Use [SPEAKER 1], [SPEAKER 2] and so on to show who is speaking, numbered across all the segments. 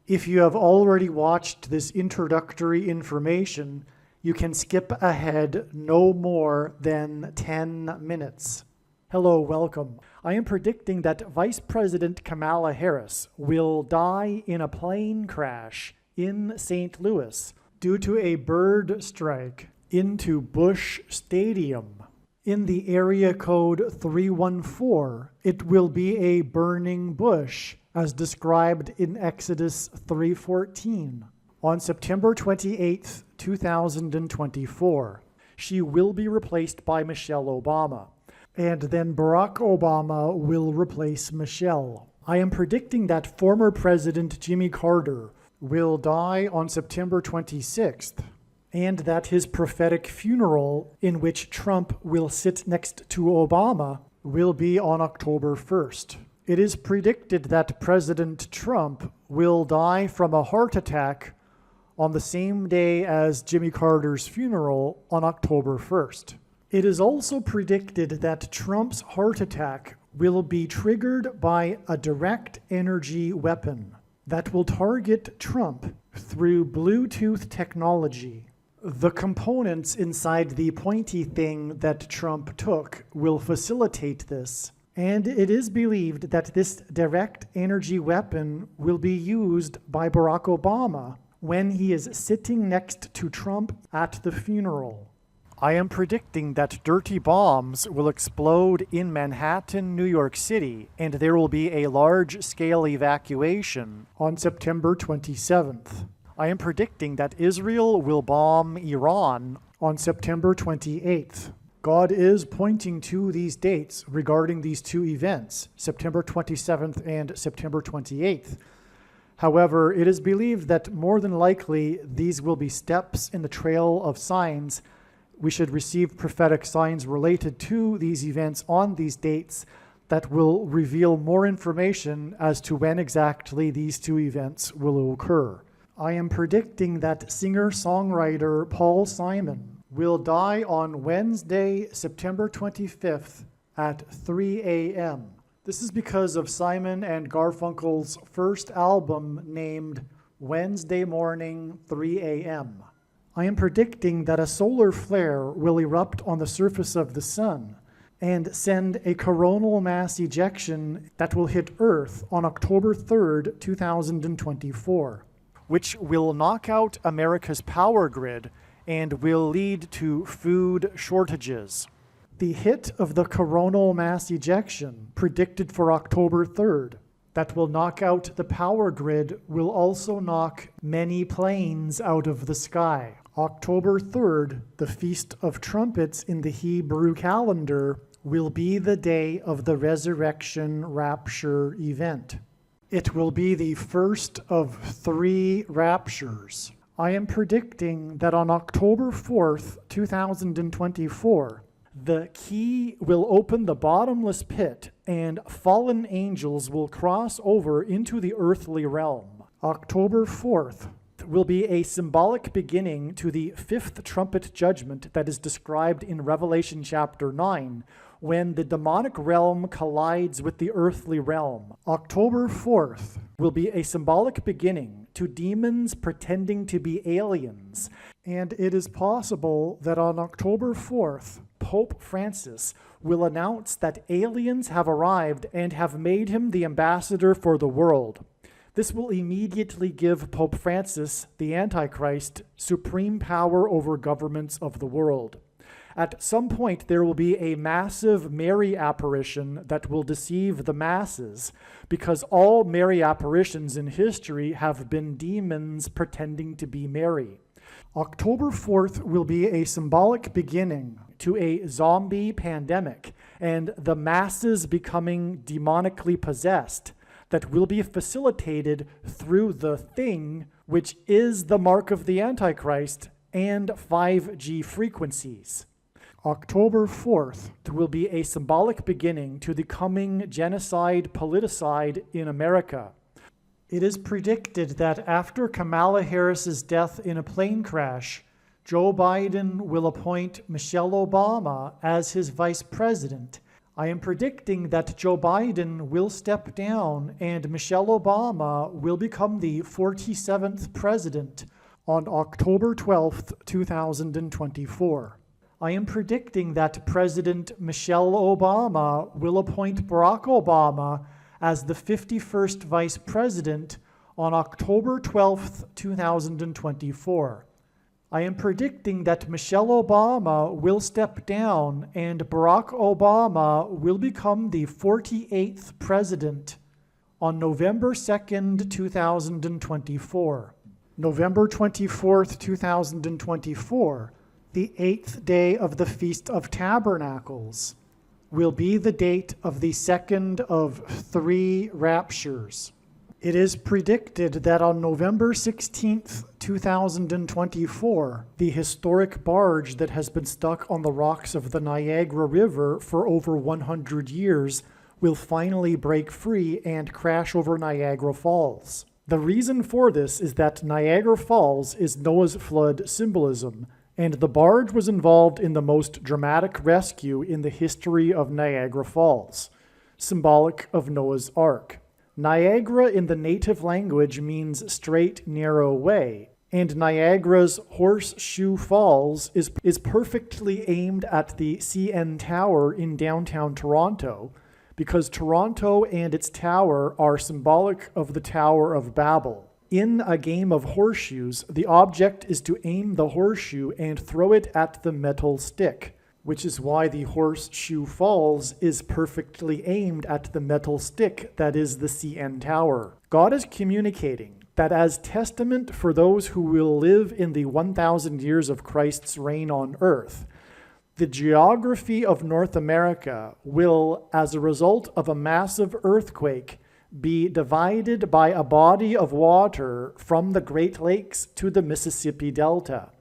[SPEAKER 1] If you have already watched this introductory information, you can skip ahead no more than 10 minutes. Hello, welcome. I am predicting that Vice President Kamala Harris will die in a plane crash in St. Louis due to a bird strike into Busch Stadium. In the area code 314, it will be a burning bush, as described in Exodus 3:14. On September 28, 2024, she will be replaced by Michelle Obama, and then Barack Obama will replace Michelle. I am predicting that former President Jimmy Carter will die on September 26th, and that his prophetic funeral, in which Trump will sit next to Obama, will be on October 1st. It is predicted that President Trump will die from a heart attack on the same day as Jimmy Carter's funeral on October 1st. It is also predicted that Trump's heart attack will be triggered by a direct energy weapon that will target Trump through Bluetooth technology. The components inside the pointy thing that Trump took will facilitate this, and it is believed that this direct energy weapon will be used by Barack Obama when he is sitting next to Trump at the funeral. I am predicting that dirty bombs will explode in Manhattan, New York City, and there will be a large-scale evacuation on September 27th. I am predicting that Israel will bomb Iran on September 28th. God is pointing to these dates regarding these two events, September 27th and September 28th. However, it is believed that more than likely these will be steps in the trail of signs. We should receive prophetic signs related to these events on these dates that will reveal more information as to when exactly these two events will occur. I am predicting that singer-songwriter Paul Simon will die on Wednesday, September 25th at 3 a.m. This is because of Simon and Garfunkel's first album named Wednesday Morning 3 a.m. I am predicting that a solar flare will erupt on the surface of the sun and send a coronal mass ejection that will hit Earth on October 3rd, 2024. Which will knock out America's power grid and will lead to food shortages. The hit of the coronal mass ejection, predicted for October 3rd, that will knock out the power grid, will also knock many planes out of the sky. October 3rd, the Feast of Trumpets in the Hebrew calendar, will be the day of the resurrection rapture event. It will be the first of 3 raptures. I am predicting that on October 4th, 2024, the key will open the bottomless pit and fallen angels will cross over into the earthly realm. October 4th will be a symbolic beginning to the 5th trumpet judgment that is described in Revelation chapter 9, when the demonic realm collides with the earthly realm. October 4th will be a symbolic beginning to demons pretending to be aliens, and it is possible that on October 4th, Pope Francis will announce that aliens have arrived and have made him the ambassador for the world. This will immediately give Pope Francis, the Antichrist, supreme power over governments of the world. At some point, there will be a massive Mary apparition that will deceive the masses, because all Mary apparitions in history have been demons pretending to be Mary. October 4th will be a symbolic beginning to a zombie pandemic and the masses becoming demonically possessed that will be facilitated through the thing, which is the mark of the Antichrist and 5G frequencies. October 4th will be a symbolic beginning to the coming genocide politicide in America. It is predicted that after Kamala Harris's death in a plane crash, Joe Biden will appoint Michelle Obama as his vice president, I am predicting that Joe Biden will step down and Michelle Obama will become the 47th president on October 12th, 2024. I am predicting that President Michelle Obama will appoint Barack Obama as the 51st vice president on October 12th, 2024. I am predicting that Michelle Obama will step down and Barack Obama will become the 48th president on November 2nd, 2024. November 24th, 2024, the 8th day of the Feast of Tabernacles, will be the date of the second of 3 raptures. It is predicted that on November 16th, 2024, the historic barge that has been stuck on the rocks of the Niagara River for over 100 years will finally break free and crash over Niagara Falls. The reason for this is that Niagara Falls is Noah's flood symbolism, and the barge was involved in the most dramatic rescue in the history of Niagara Falls, symbolic of Noah's Ark. Niagara in the native language means straight, narrow way, and Niagara's Horseshoe Falls is perfectly aimed at the CN Tower in downtown Toronto, because Toronto and its tower are symbolic of the Tower of Babel. In a game of horseshoes, the object is to aim the horseshoe and throw it at the metal stick, which is why the Horseshoe Falls is perfectly aimed at the metal stick that is the CN Tower. God is communicating that as testament for those who will live in the 1,000 years of Christ's reign on earth, the geography of North America will, as a result of a massive earthquake, be divided by a body of water from the Great Lakes to the Mississippi Delta.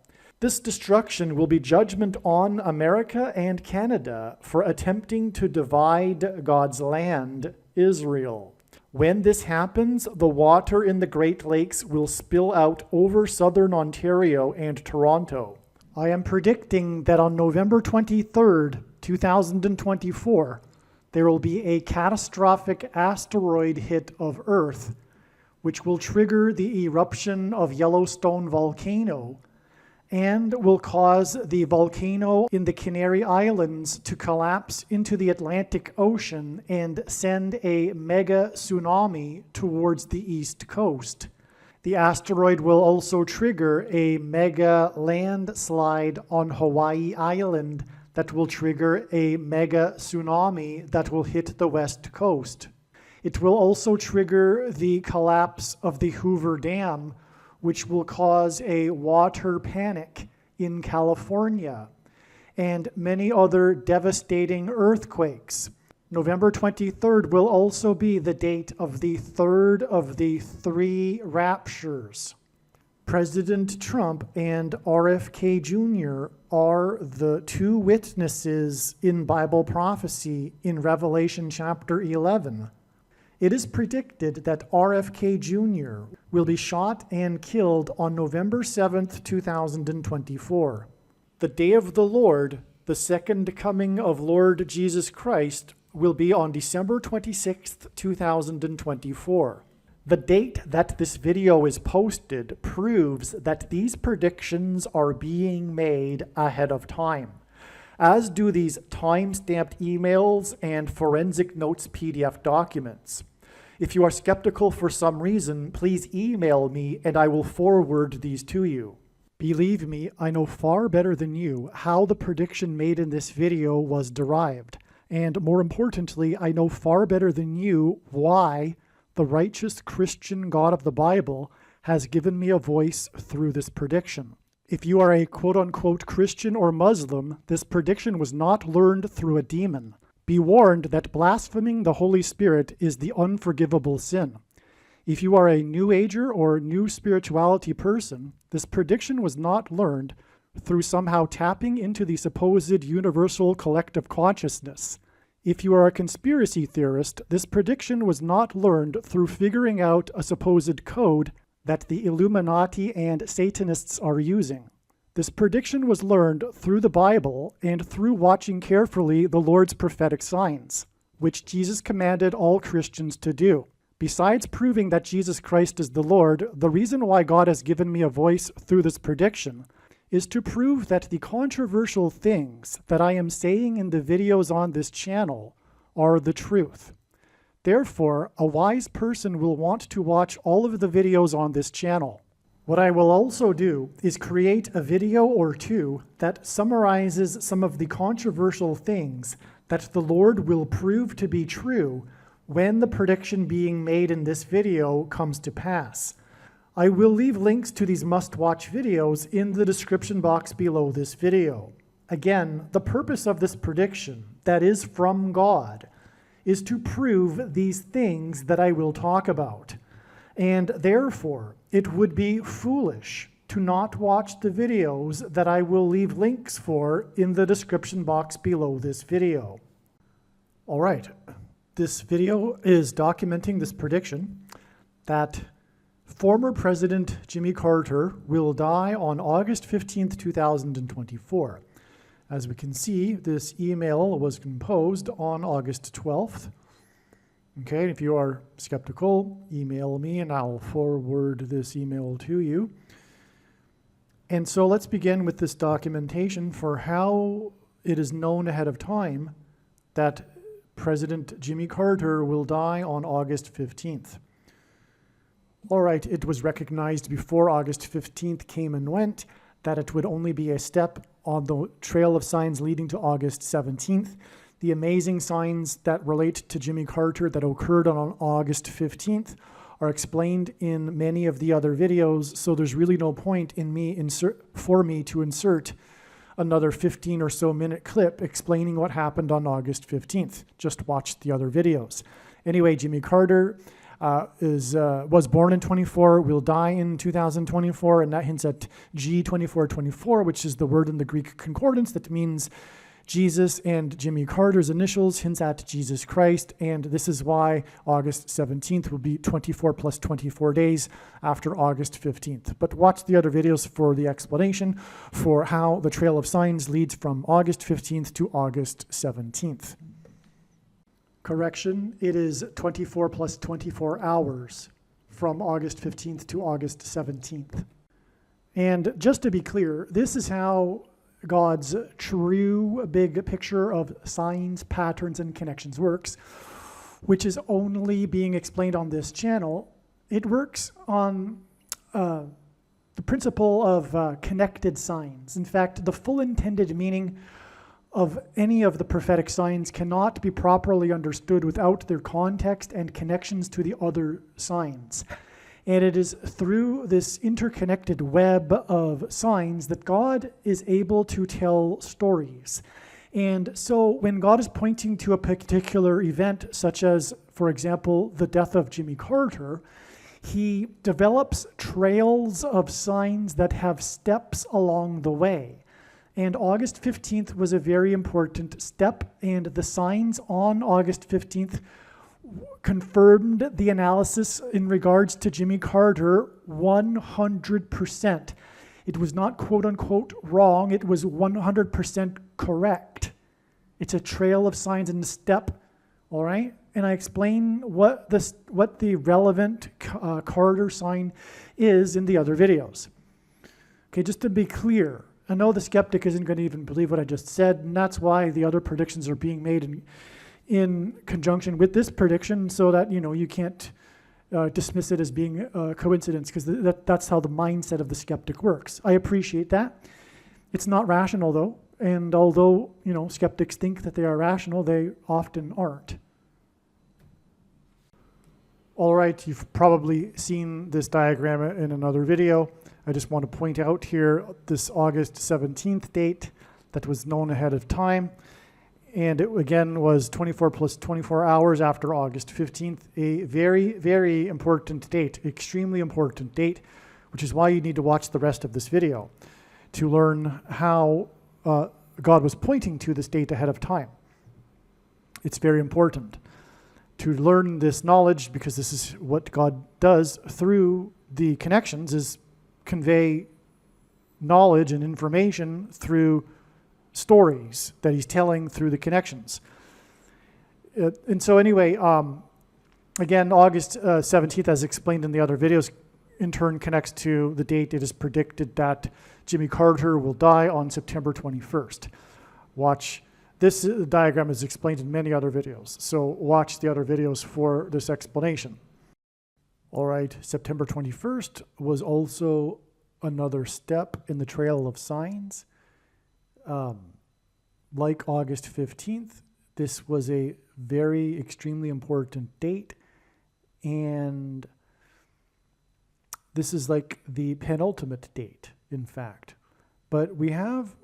[SPEAKER 1] This destruction will be judgment on America and Canada for attempting to divide God's land, Israel. When this happens, the water in the Great Lakes will spill out over southern Ontario and Toronto. I am predicting that on November 23rd, 2024, there will be a catastrophic asteroid hit of Earth, which will trigger the eruption of Yellowstone volcano, and will cause the volcano in the Canary Islands to collapse into the Atlantic Ocean and send a mega tsunami towards the east coast. The asteroid will also trigger a mega landslide on Hawaii Island that will trigger a mega tsunami that will hit the west coast. It will also trigger the collapse of the Hoover Dam, which will cause a water panic in California, and many other devastating earthquakes. November 23rd will also be the date of the third of the 3 raptures. President Trump and RFK Jr. are the 2 witnesses in Bible prophecy in Revelation chapter 11. It is predicted that RFK Jr. will be shot and killed on November 7th, 2024. The day of the Lord, the second coming of Lord Jesus Christ, will be on December 26th, 2024. The date that this video is posted proves that these predictions are being made ahead of time, as do these time-stamped emails and forensic notes PDF documents. If you are skeptical for some reason, please email me and I will forward these to you. Believe me, I know far better than you how the prediction made in this video was derived. And more importantly, I know far better than you why the righteous Christian God of the Bible has given me a voice through this prediction. If you are a quote-unquote Christian or Muslim, this prediction was not learned through a demon. Be warned that blaspheming the Holy Spirit is the unforgivable sin. If you are a New Ager or New Spirituality person, this prediction was not learned through somehow tapping into the supposed universal collective consciousness. If you are a conspiracy theorist, this prediction was not learned through figuring out a supposed code that the Illuminati and Satanists are using. This prediction was learned through the Bible and through watching carefully the Lord's prophetic signs, which Jesus commanded all Christians to do. Besides proving that Jesus Christ is the Lord, the reason why God has given me a voice through this prediction is to prove that the controversial things that I am saying in the videos on this channel are the truth. Therefore, a wise person will want to watch all of the videos on this channel. What I will also do is create a video or two that summarizes some of the controversial things that the Lord will prove to be true when the prediction being made in this video comes to pass. I will leave links to these must-watch videos in the description box below this video. Again, the purpose of this prediction, that is from God, is to prove these things that I will talk about. And therefore, it would be foolish to not watch the videos that I will leave links for in the description box below this video. All right, this video is documenting this prediction that former President Jimmy Carter will die on August 15th, 2024. As we can see, this email was composed on August 12th. Okay, if you are skeptical, email me and I'll forward this email to you. And so let's begin with this documentation for how it is known ahead of time that President Jimmy Carter will die on August 15th. All right, it was recognized before August 15th came and went that it would only be a step on the trail of signs leading to August 17th. The amazing signs that relate to Jimmy Carter that occurred on August 15th are explained in many of the other videos, so there's really no point in for me to insert another 15 or so minute clip explaining what happened on August 15th. Just watch the other videos. Anyway, Jimmy Carter was born in 24, will die in 2024, and that hints at G2424, which is the word in the Greek concordance that means Jesus, and Jimmy Carter's initials hints at Jesus Christ, and this is why August 17th will be 24 plus 24 days after August 15th. But watch the other videos for the explanation for how the trail of signs leads from August 15th to August 17th. Correction, it is 24 plus 24 hours from August 15th to August 17th. And just to be clear, this is how God's true big picture of signs, patterns, and connections works, which is only being explained on this channel. It works on the principle of connected signs. In fact, the full intended meaning of any of the prophetic signs cannot be properly understood without their context and connections to the other signs. And it is through this interconnected web of signs that God is able to tell stories. And so when God is pointing to a particular event, such as, for example, the death of Jimmy Carter, he develops trails of signs that have steps along the way. And August 15th was a very important step, and the signs on August 15th confirmed the analysis in regards to Jimmy Carter 100%. It was not quote-unquote wrong, it was 100% correct. It's a trail of signs and a step, all right? And I explain what the relevant Carter sign is in the other videos. Okay, just to be clear, I know the skeptic isn't going to even believe what I just said, and that's why the other predictions are being made in conjunction with this prediction, so that you can't dismiss it as being a coincidence, because that's how the mindset of the skeptic works. I appreciate that. It's not rational, though, and although skeptics think that they are rational, they often aren't. All right, you've probably seen this diagram in another video. I just want to point out here this August 17th date that was known ahead of time. And it, again, was 24 plus 24 hours after August 15th, a very, very important date, extremely important date, which is why you need to watch the rest of this video to learn how God was pointing to this date ahead of time. It's very important to learn this knowledge, because this is what God does through the connections, is convey knowledge and information through stories that he's telling through the connections. And so anyway, again, August 17th, as explained in the other videos, in turn connects to the date it is predicted that Jimmy Carter will die on September 21st. Watch, this diagram is explained in many other videos, so watch the other videos for this explanation. All right, September 21st was also another step in the trail of signs. Like August 15th, this was a very extremely important date, and this is like the penultimate date, in fact. But we have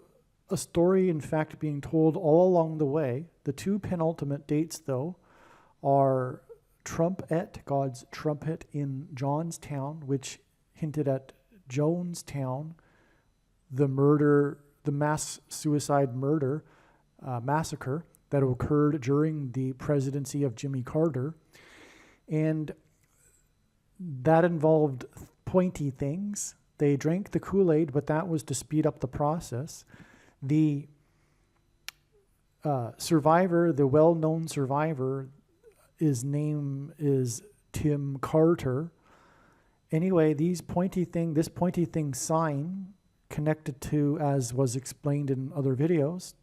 [SPEAKER 1] a story, in fact, being told all along the way. The two penultimate dates, though, are trumpet, God's trumpet in Johnstown, which hinted at Jonestown, the murder, the mass suicide murder, massacre that occurred during the presidency of Jimmy Carter. And that involved pointy things. They drank the Kool-Aid, but that was to speed up the process. The survivor, the well-known survivor, his name is Tim Carter. Anyway, this pointy thing sign connected to, as was explained in other videos,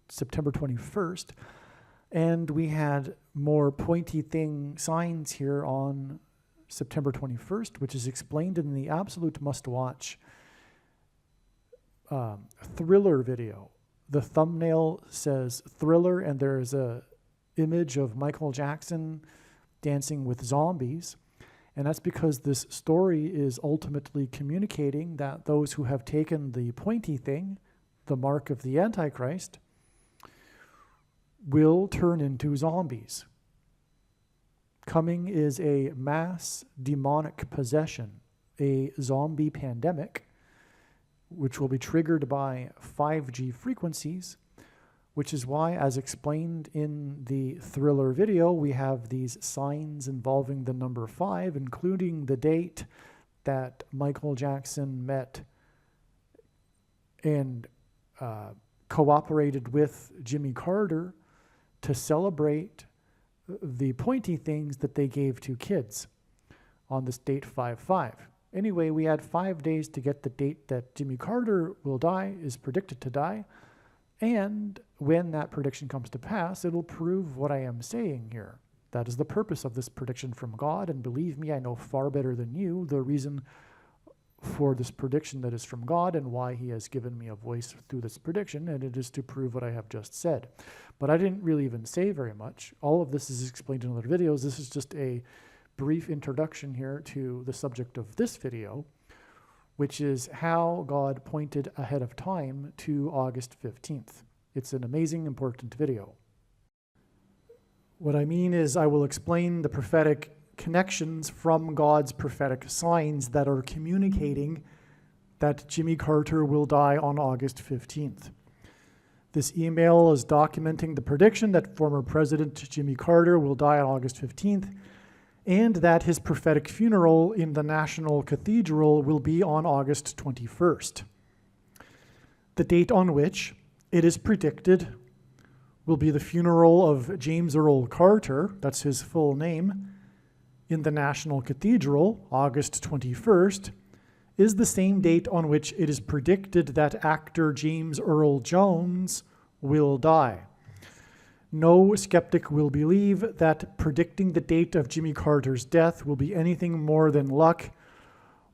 [SPEAKER 1] September 21st. And we had more pointy thing signs here on September 21st, which is explained in the absolute must-watch Thriller video. The thumbnail says Thriller, and there's a image of Michael Jackson dancing with zombies. And that's because this story is ultimately communicating that those who have taken the pointy thing, the mark of the Antichrist, will turn into zombies. Coming is a mass demonic possession, a zombie pandemic, which will be triggered by 5G frequencies, which is why, as explained in the Thriller video, we have these signs involving the number 5, including the date that Michael Jackson met and cooperated with Jimmy Carter to celebrate the pointy things that they gave to kids on this date 5/5. Anyway, we had 5 days to get the date that Jimmy Carter will die, is predicted to die. And when that prediction comes to pass, it'll prove what I am saying here. That is the purpose of this prediction from God. And believe me, I know far better than you the reason for this prediction that is from God and why he has given me a voice through this prediction. And it is to prove what I have just said. But I didn't really even say very much. All of this is explained in other videos. This is just a brief introduction here to the subject of this video, which is how God pointed ahead of time to August 15th. It's an amazing, important video. What I mean is I will explain the prophetic connections from God's prophetic signs that are communicating that Jimmy Carter will die on August 15th. This email is documenting the prediction that former President Jimmy Carter will die on August 15th, and that his prophetic funeral in the National Cathedral will be on August 21st. The date on which it is predicted will be the funeral of James Earl Carter, that's his full name, in the National Cathedral, August 21st, is the same date on which it is predicted that actor James Earl Jones will die. No skeptic will believe that predicting the date of Jimmy Carter's death will be anything more than luck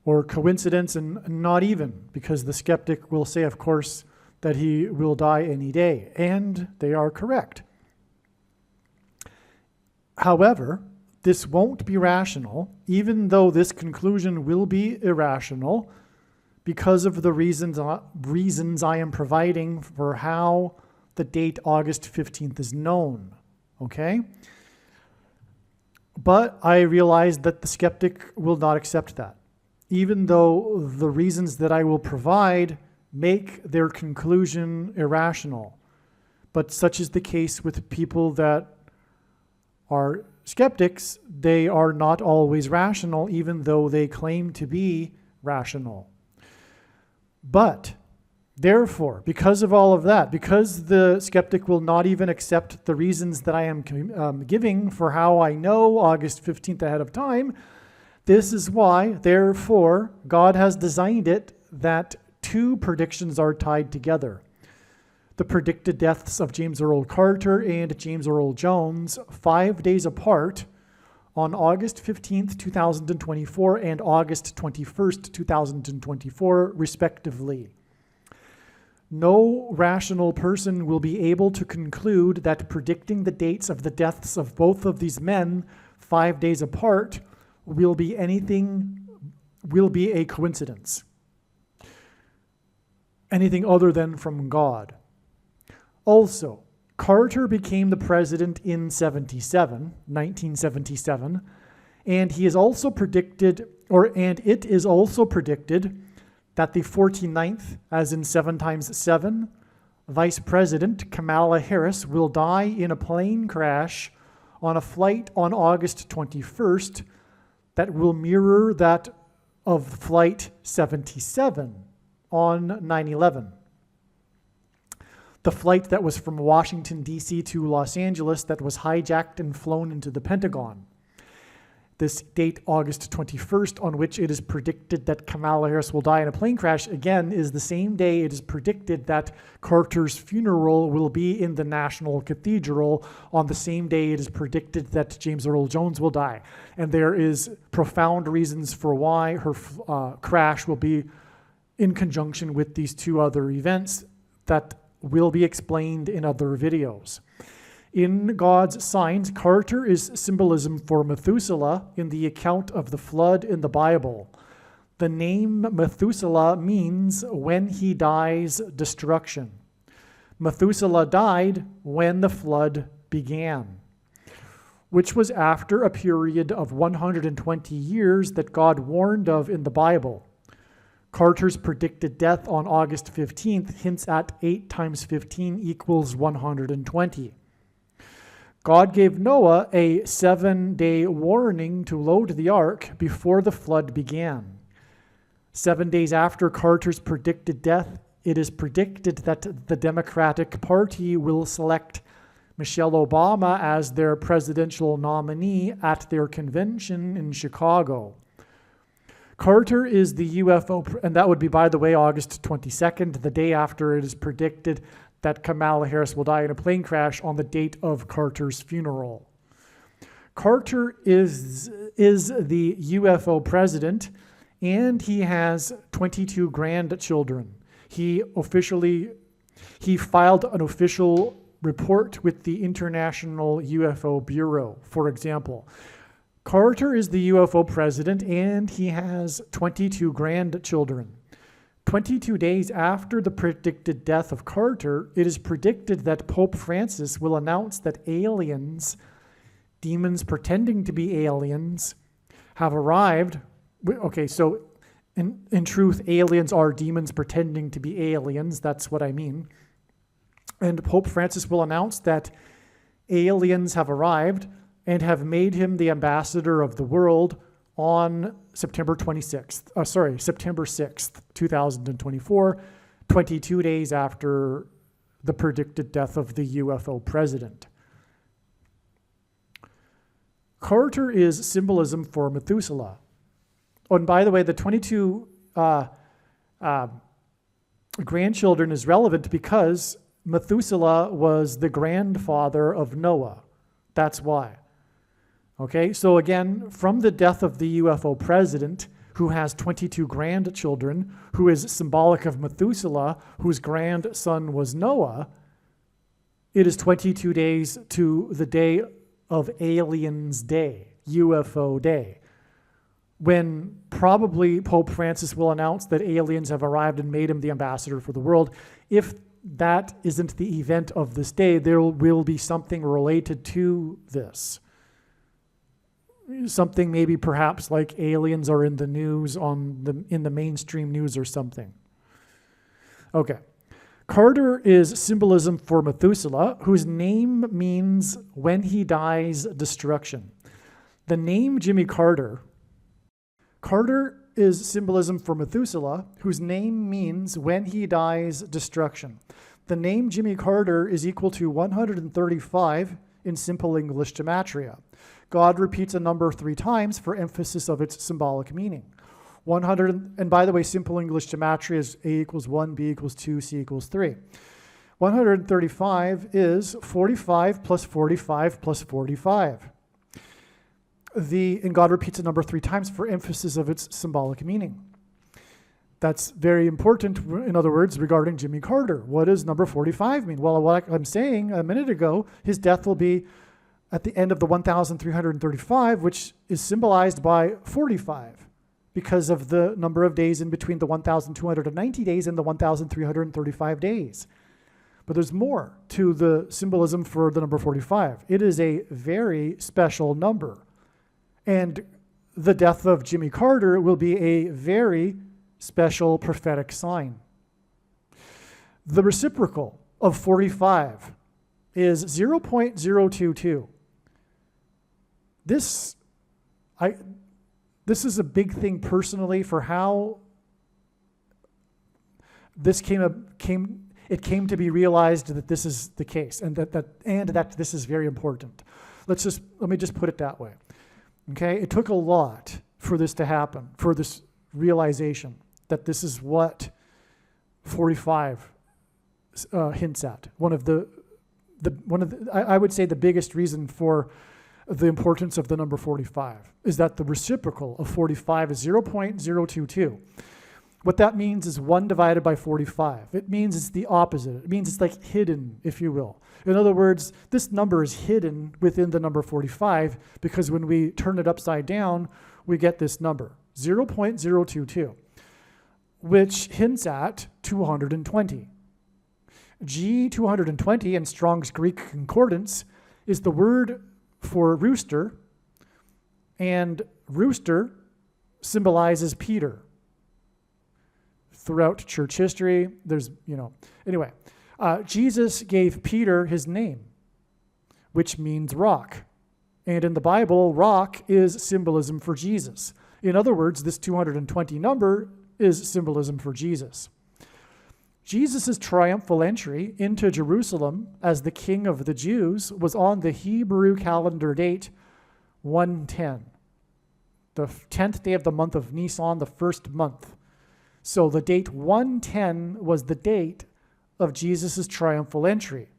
[SPEAKER 1] or coincidence, and not even, because the skeptic will say, of course, that he will die any day, and they are correct. However, this won't be rational, even though this conclusion will be irrational, because of the reasons I am providing for how the date August 15th is known, okay? But I realize that the skeptic will not accept that, even though the reasons that I will provide make their conclusion irrational. But such is the case with people that are skeptics. They are not always rational, even though they claim to be rational. But, therefore, because of all of that, because the skeptic will not even accept the reasons that I am giving for how I know August 15th ahead of time, this is why, therefore, God has designed it that two predictions are tied together. The predicted deaths of James Earl Carter and James Earl Jones, 5 days apart, on August 15th, 2024 and August 21st, 2024, respectively. No rational person will be able to conclude that predicting the dates of the deaths of both of these men 5 days apart will be a coincidence. Anything other than from God. Also, Carter became the president in 1977, and he is also predicted, it is also predicted that the 49th, as in 7 times 7, Vice President Kamala Harris will die in a plane crash on a flight on August 21st that will mirror that of Flight 77 on 9/11. The flight that was from Washington, D.C. to Los Angeles that was hijacked and flown into the Pentagon. This date, August 21st, on which it is predicted that Kamala Harris will die in a plane crash, again, is the same day it is predicted that Carter's funeral will be in the National Cathedral, on the same day it is predicted that James Earl Jones will die. And there is profound reasons for why her crash will be in conjunction with these two other events that will be explained in other videos. In God's signs, Carter is symbolism for Methuselah in the account of the flood in the Bible. The name Methuselah means when he dies, destruction. Methuselah died when the flood began, which was after a period of 120 years that God warned of in the Bible. Carter's predicted death on August 15th hints at 8 times 15 equals 120. God gave Noah a 7-day warning to load the ark before the flood began. 7 days after Carter's predicted death, it is predicted that the Democratic Party will select Michelle Obama as their presidential nominee at their convention in Chicago. Carter is the UFO, and that would be, by the way, August 22nd, the day after it is predicted that Kamala Harris will die in a plane crash on the date of Carter's funeral. Carter is the UFO president, and he has 22 grandchildren. He filed an official report with the International UFO Bureau, for example. Carter is the UFO president, and he has 22 grandchildren. 22 days after the predicted death of Carter, it is predicted that Pope Francis will announce that aliens, demons pretending to be aliens, have arrived. Okay, so in truth, aliens are demons pretending to be aliens. That's what I mean. And Pope Francis will announce that aliens have arrived and have made him the ambassador of the world on September 6th, 2024, 22 days after the predicted death of the UFO president. Carter is symbolism for Methuselah. Oh, and by the way, the 22 grandchildren is relevant because Methuselah was the grandfather of Noah. That's why. Okay, so again, from the death of the UFO president, who has 22 grandchildren, who is symbolic of Methuselah, whose grandson was Noah, it is 22 days to the day of Aliens Day, UFO Day, when probably Pope Francis will announce that aliens have arrived and made him the ambassador for the world. If that isn't the event of this day, there will be something related to this. Something maybe perhaps like aliens are in the news in the mainstream news or something. Okay. Carter is symbolism for Methuselah, whose name means when he dies, destruction. The name Jimmy Carter is symbolism for Methuselah, whose name means when he dies, destruction. The name Jimmy Carter is equal to 135 in simple English gematria. God repeats a number 3 times for emphasis of its symbolic meaning. 100, and by the way, simple English gematria is A equals 1, B equals 2, C equals 3. 135 is 45 plus 45 plus 45. And God repeats a number 3 times for emphasis of its symbolic meaning. That's very important, in other words, regarding Jimmy Carter. What does number 45 mean? Well, what I'm saying a minute ago, his death will be at the end of the 1,335, which is symbolized by 45, because of the number of days in between the 1,290 days and the 1,335 days. But there's more to the symbolism for the number 45. It is a very special number. And the death of Jimmy Carter will be a very special prophetic sign. The reciprocal of 45 is 0.022. This is a big thing personally for how this came to be realized that this is the case, and that this is very important. Let me just put it that way. Okay, it took a lot for this to happen, for this realization that this is what 45 hints at. I would say the biggest reason for the importance of the number 45 is that the reciprocal of 45 is 0.022. What that means is 1 divided by 45. It means it's the opposite. It means it's like hidden, if you will. In other words, this number is hidden within the number 45 because when we turn it upside down, we get this number, 0.022, which hints at 220. G220 in Strong's Greek Concordance is the word for rooster, and rooster symbolizes Peter. Throughout church history, anyway, Jesus gave Peter his name, which means rock. And in the Bible, rock is symbolism for Jesus. In other words, this 220 number is symbolism for Jesus. Jesus' triumphal entry into Jerusalem as the King of the Jews was on the Hebrew calendar date 110, the 10th day of the month of Nisan, the first month. So the date 110 was the date of Jesus' triumphal entry.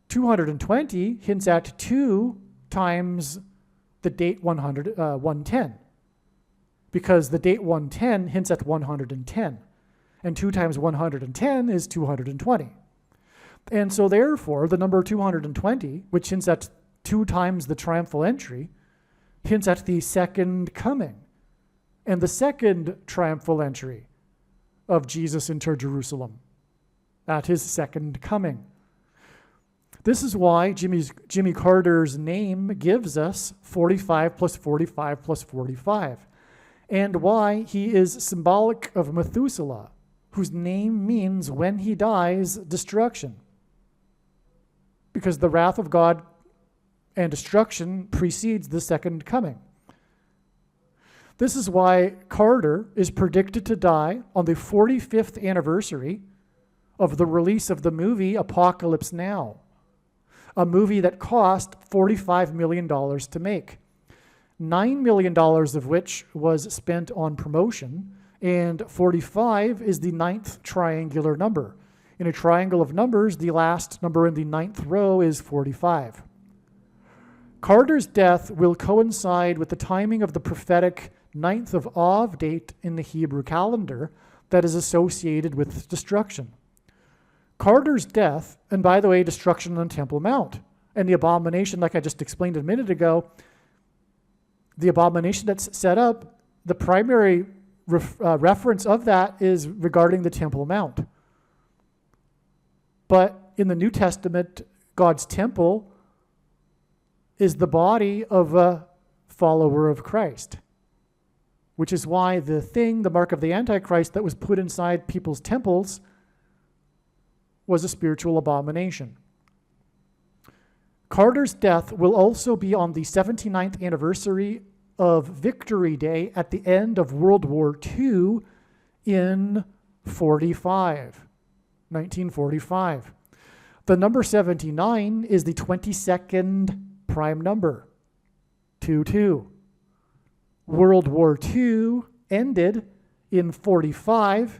[SPEAKER 1] 220 hints at 2 times the date 110, because the date 110 hints at 110, and 2 times 110 is 220. And so therefore, the number 220, which hints at 2 times the triumphal entry, hints at the second coming and the second triumphal entry of Jesus into Jerusalem at his second coming. This is why Jimmy Carter's name gives us 45 plus 45 plus 45, and why he is symbolic of Methuselah, whose name means when he dies, destruction. Because the wrath of God and destruction precedes the second coming. This is why Carter is predicted to die on the 45th anniversary of the release of the movie Apocalypse Now, a movie that cost $45 million to make, $9 million of which was spent on promotion, and 45 is the 9th triangular number. In a triangle of numbers, the last number in the 9th row is 45. Carter's death will coincide with the timing of the prophetic 9th of Av date in the Hebrew calendar that is associated with destruction. Carter's death, and by the way, destruction on Temple Mount, and the abomination, like I just explained a minute ago, the abomination that's set up, the primary reference of that is regarding the Temple Mount. But in the New Testament, God's temple is the body of a follower of Christ, which is why the mark of the Antichrist that was put inside people's temples was a spiritual abomination. Carter's death will also be on the 79th anniversary of Victory Day at the end of World War II in 1945. The number 79 is the 22nd prime number, 22. World War II ended in 45,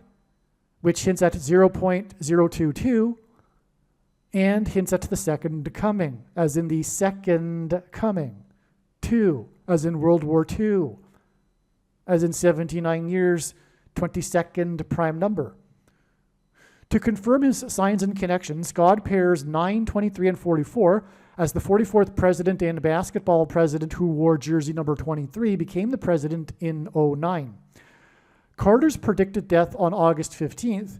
[SPEAKER 1] which hints at 0.022, and hints at the second coming, as in the second coming. 2, as in World War II, as in 79 years, 22nd prime number. To confirm his signs and connections, God pairs 9, 23, and 44 as the 44th president and basketball president who wore jersey number 23 became the president in 2009. Carter's predicted death on August 15th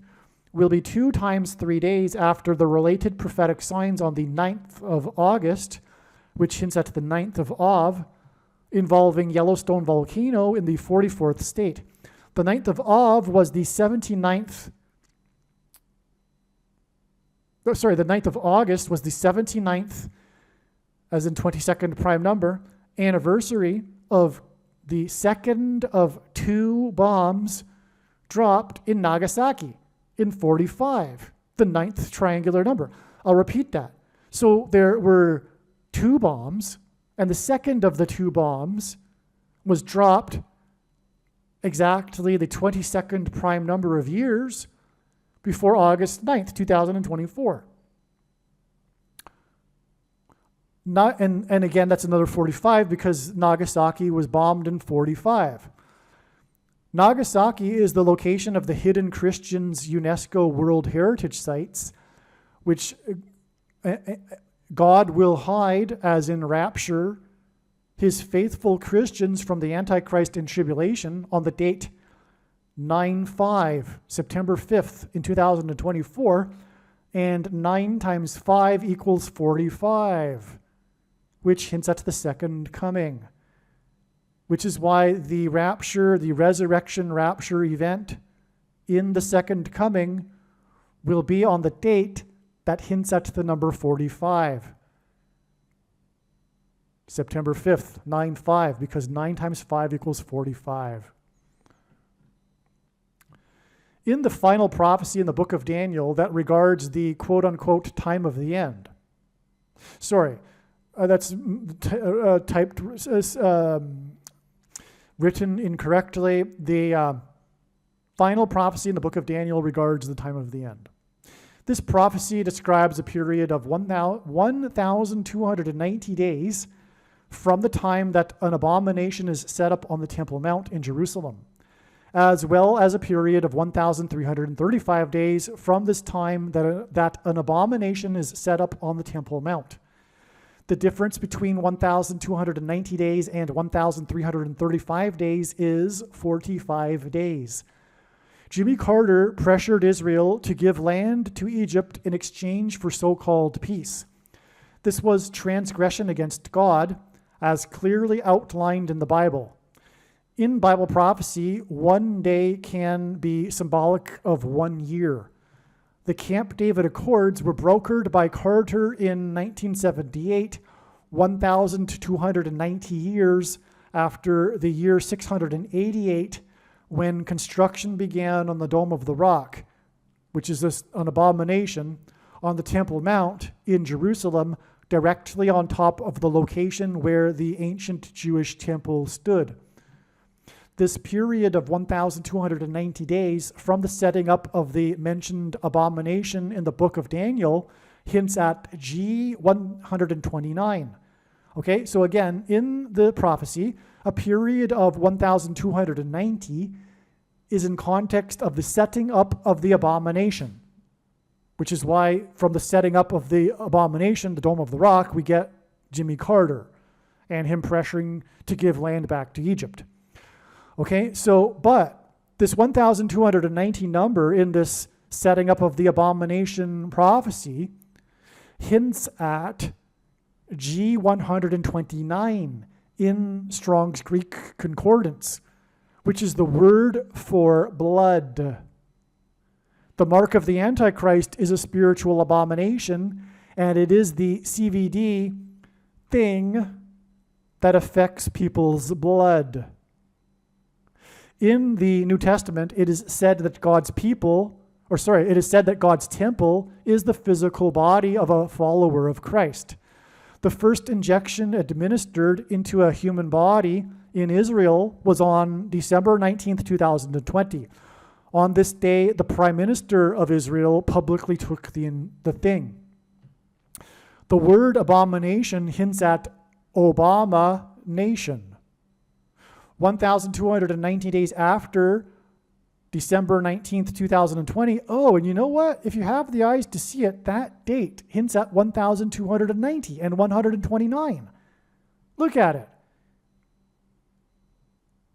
[SPEAKER 1] will be 2 times 3 days after the related prophetic signs on the 9th of August, which hints at the 9th of Av, involving Yellowstone volcano in the 44th state. The 9th of Av was the 79th. The 9th of August was the 79th, as in 22nd prime number, anniversary of the second of 2 bombs dropped in Nagasaki in 45, the 9th triangular number. I'll repeat that. So there were 2 bombs, and the second of the 2 bombs was dropped exactly the 22nd prime number of years before August 9th, 2024. And again, that's another 45 because Nagasaki was bombed in 45. Nagasaki is the location of the Hidden Christians UNESCO World Heritage Sites, which God will hide, as in rapture, his faithful Christians from the Antichrist and tribulation on the date 9/5, September 5th in 2024, and 9 times 5 equals 45, which hints at the second coming, which is why the rapture, the resurrection rapture event in the second coming will be on the date that hints at the number 45. September 5th, 9/5, because 9 times 5 equals 45. In the final prophecy in the book of Daniel that regards the quote-unquote time of the end. Sorry, that's typed, written incorrectly. The final prophecy in the book of Daniel regards the time of the end. This prophecy describes a period of 1,290 days from the time that an abomination is set up on the Temple Mount in Jerusalem, as well as a period of 1,335 days from this time that an abomination is set up on the Temple Mount. The difference between 1,290 days and 1,335 days is 45 days. Jimmy Carter pressured Israel to give land to Egypt in exchange for so-called peace. This was transgression against God, as clearly outlined in the Bible. In Bible prophecy, 1 day can be symbolic of 1 year. The Camp David Accords were brokered by Carter in 1978, 1,290 years after the year 688, when construction began on the Dome of the Rock, which is an abomination, on the Temple Mount in Jerusalem, directly on top of the location where the ancient Jewish temple stood. This period of 1,290 days from the setting up of the mentioned abomination in the book of Daniel hints at G129. Okay, so again, in the prophecy, a period of 1,290 is in context of the setting up of the abomination, which is why from the setting up of the abomination, the Dome of the Rock, we get Jimmy Carter and him pressuring to give land back to Egypt. Okay, so, but this 1,290 number in this setting up of the abomination prophecy hints at G129 in Strong's Greek Concordance, which is the word for blood. The mark of the Antichrist is a spiritual abomination, and it is the CVD thing that affects people's blood. In the New Testament, it is said that it is said that God's temple is the physical body of a follower of Christ. The first injection administered into a human body in Israel was on December 19th, 2020. On this day, the Prime Minister of Israel publicly took the thing. The word abomination hints at Obama nation. 1,290 days after December 19th, 2020. Oh, and you know what? If you have the eyes to see it, that date hints at 1,290 and 129. Look at it.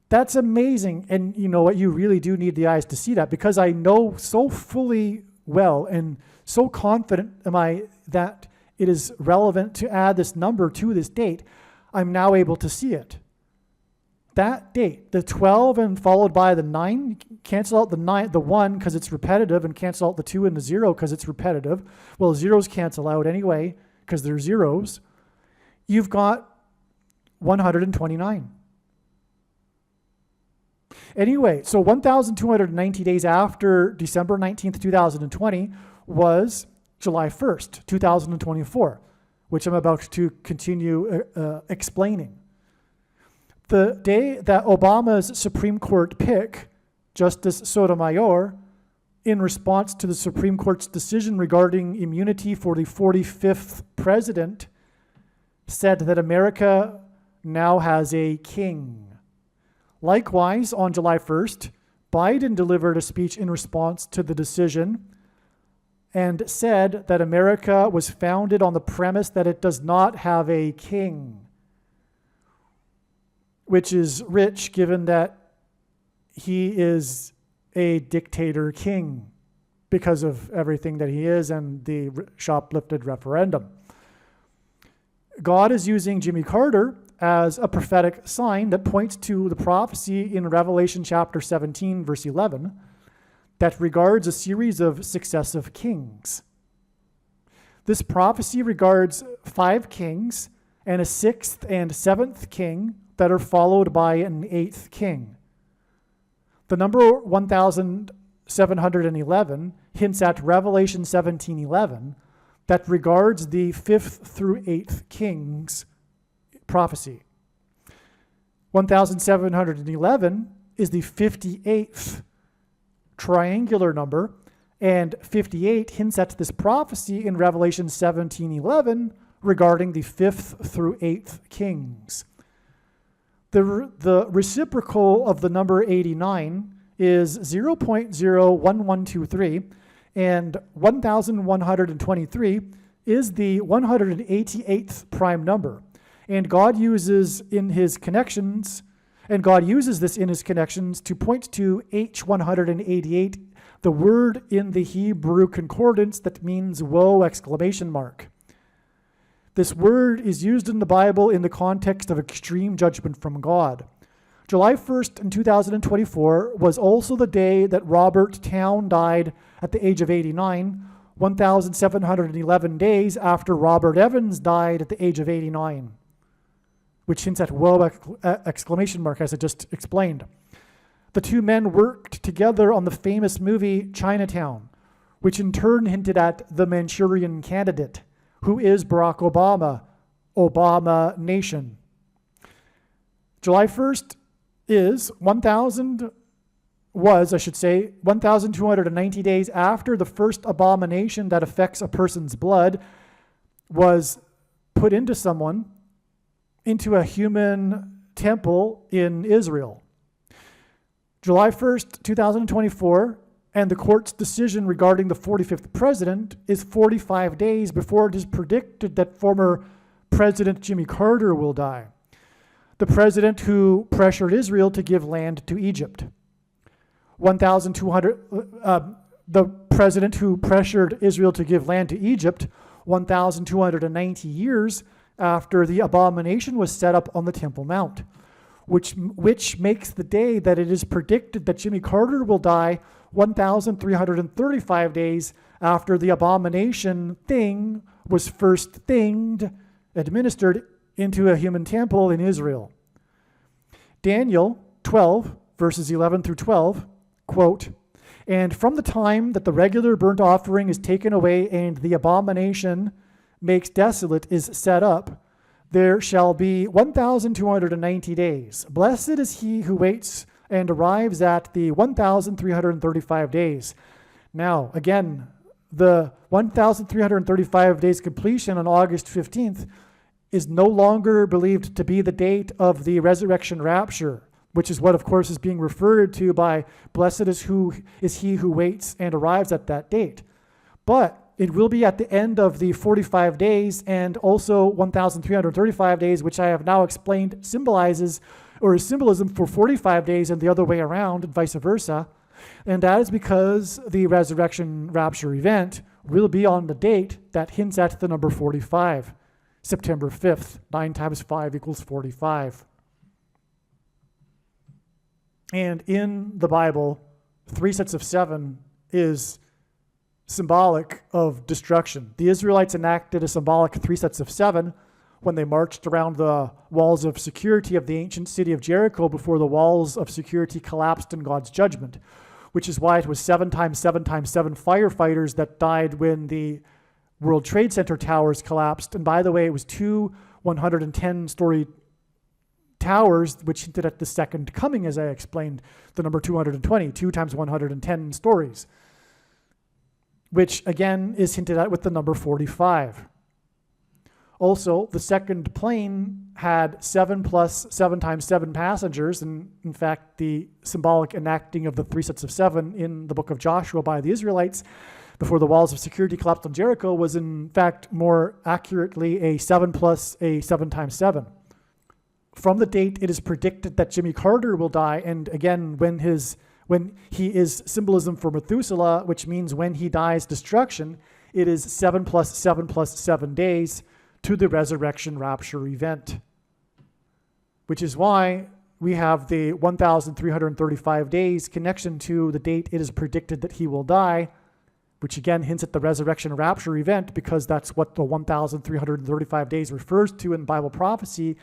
[SPEAKER 1] That's amazing. And you know what? You really do need the eyes to see that, because I know so fully well and so confident am I that it is relevant to add this number to this date. I'm now able to see it. That date, the 12 and followed by the 9, cancel out the 1 because it's repetitive, and cancel out the 2 and the 0 because it's repetitive. Well, zeros cancel out anyway because they're zeros. You've got 129. Anyway, so 1,290 days after December 19th, 2020 was July 1st, 2024, which I'm about to continue explaining. The day that Obama's Supreme Court pick, Justice Sotomayor, in response to the Supreme Court's decision regarding immunity for the 45th president, said that America now has a king. Likewise, on July 1st, Biden delivered a speech in response to the decision and said that America was founded on the premise that it does not have a king, which is rich given that he is a dictator king because of everything that he is and the shoplifted referendum. God is using Jimmy Carter as a prophetic sign that points to the prophecy in Revelation chapter 17, verse 11, that regards a series of successive kings. This prophecy regards 5 kings and a 6th and 7th king that are followed by an 8th king. The number 1,711 hints at Revelation 17:11 that regards the 5th through 8th kings prophecy. 1,711 is the 58th triangular number, and 58 hints at this prophecy in Revelation 17:11 regarding the 5th through 8th kings. The reciprocal of the number 89 is 0.01123, and 1,123 is the 188th prime number. And God uses this in his connections to point to H188, the word in the Hebrew concordance that means woe! This word is used in the Bible in the context of extreme judgment from God. July 1st in 2024 was also the day that Robert Town died at the age of 89, 1,711 days after Robert Evans died at the age of 89, which hints at woe! As I just explained. The two men worked together on the famous movie Chinatown, which in turn hinted at the Manchurian Candidate, who is Barack Obama, Obama nation. July 1st is 1,290 days after the first abomination that affects a person's blood was put into a human temple in Israel. July 1st, 2024, and the court's decision regarding the 45th president is 45 days before it is predicted that former President Jimmy Carter will die, the president who pressured Israel to give land to Egypt. The president who pressured Israel to give land to Egypt 1,290 years after the abomination was set up on the Temple Mount, which makes the day that it is predicted that Jimmy Carter will die 1,335 days after the abomination thing was first administered into a human temple in Israel. Daniel 12, verses 11 through 12, quote, "And from the time that the regular burnt offering is taken away and the abomination makes desolate is set up, there shall be 1,290 days. Blessed is he who waits and arrives at the 1,335 days." Now, again, the 1,335 days completion on August 15th is no longer believed to be the date of the resurrection rapture, which is what, of course, is being referred to by "blessed is he who waits and arrives at that date." But it will be at the end of the 45 days and also 1,335 days, which I have now explained symbolizes or is symbolism for 45 days and the other way around and vice versa. And that is because the resurrection rapture event will be on the date that hints at the number 45, September 5th. 9 times 5 equals 45. And in the Bible, 3 sets of 7 is symbolic of destruction. The Israelites enacted a symbolic 3 sets of 7 when they marched around the walls of security of the ancient city of Jericho before the walls of security collapsed in God's judgment, which is why it was 7 times 7 times 7 firefighters that died when the World Trade Center towers collapsed. And by the way, it was 2 110-story towers, which hinted at the second coming, as I explained, the number 220, 2 times 110 stories, which again is hinted at with the number 45. Also, the second plane had 7 plus 7 times 7 passengers, and in fact, the symbolic enacting of the 3 sets of 7 in the book of Joshua by the Israelites before the walls of security collapsed on Jericho was in fact more accurately a 7 plus a 7 times 7. From the date it is predicted that Jimmy Carter will die, and again, when he is symbolism for Methuselah, which means when he dies, destruction, it is 7 plus 7 plus 7 days to the resurrection rapture event, which is why we have the 1,335 days connection to the date it is predicted that he will die, which again hints at the resurrection rapture event because that's what the 1,335 days refers to in Bible prophecy.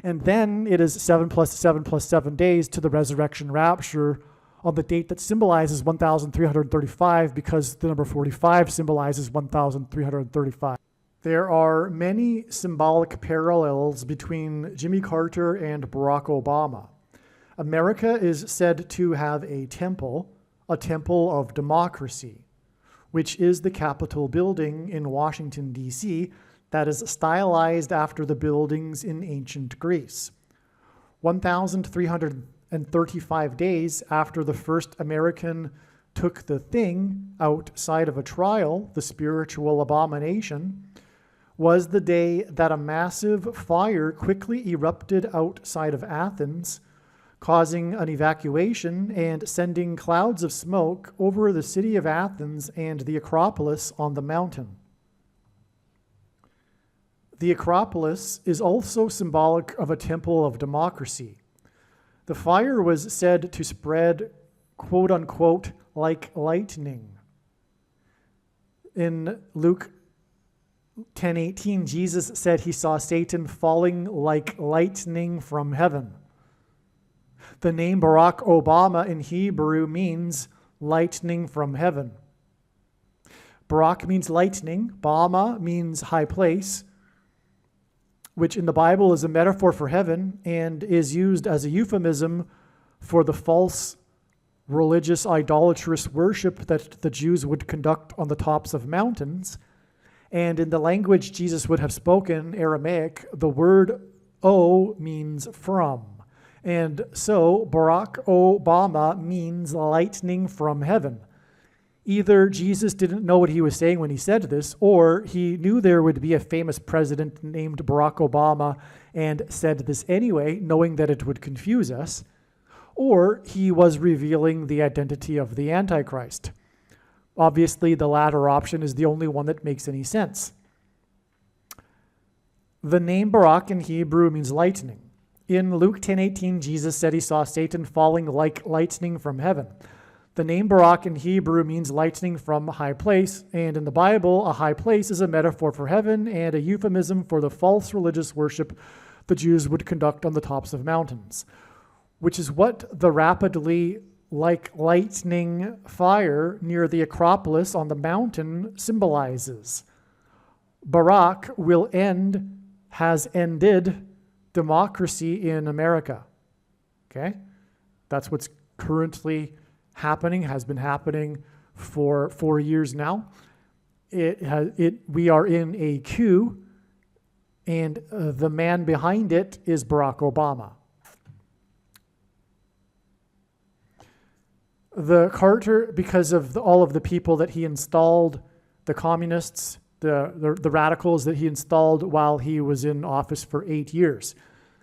[SPEAKER 1] And then it is 7 plus 7 plus 7 days to the resurrection rapture on the date that symbolizes 1,335 because the number 45 symbolizes 1,335. There are many symbolic parallels between Jimmy Carter and Barack Obama. America is said to have a temple of democracy, which is the Capitol building in Washington, D.C., that is stylized after the buildings in ancient Greece. 1,335 days after the first American took the thing outside of a trial, the spiritual abomination, was the day that a massive fire quickly erupted outside of Athens, causing an evacuation and sending clouds of smoke over the city of Athens and the Acropolis on the mountain. The Acropolis is also symbolic of a temple of democracy. The fire was said to spread, quote unquote, like lightning. In Luke 10:18, Jesus said he saw Satan falling like lightning from heaven. The name Barack Obama in Hebrew means lightning from heaven. Barack means lightning. Bama means high place, which in the Bible is a metaphor for heaven and is used as a euphemism for the false religious idolatrous worship that the Jews would conduct on the tops of mountains. And in the language Jesus would have spoken, Aramaic, the word O means from. And so Barack Obama means lightning from heaven. Either Jesus didn't know what he was saying when he said this, or he knew there would be a famous president named Barack Obama and said this anyway, knowing that it would confuse us, or he was revealing the identity of the Antichrist. Obviously, the latter option is the only one that makes any sense. The name Barack in Hebrew means lightning. In Luke 10:18, Jesus said he saw Satan falling like lightning from heaven. The name Barak in Hebrew means lightning from a high place, and in the Bible, a high place is a metaphor for heaven and a euphemism for the false religious worship the Jews would conduct on the tops of mountains, which is what the rapidly like lightning fire near the Acropolis on the mountain symbolizes. Barak has ended democracy in America. Okay? That's what's currently happening, has been happening for 4 years now. We are in a coup, and the man behind it is Barack Obama. The Carter, because of all of the people that he installed, the communists, the radicals that he installed while he was in office for 8 years.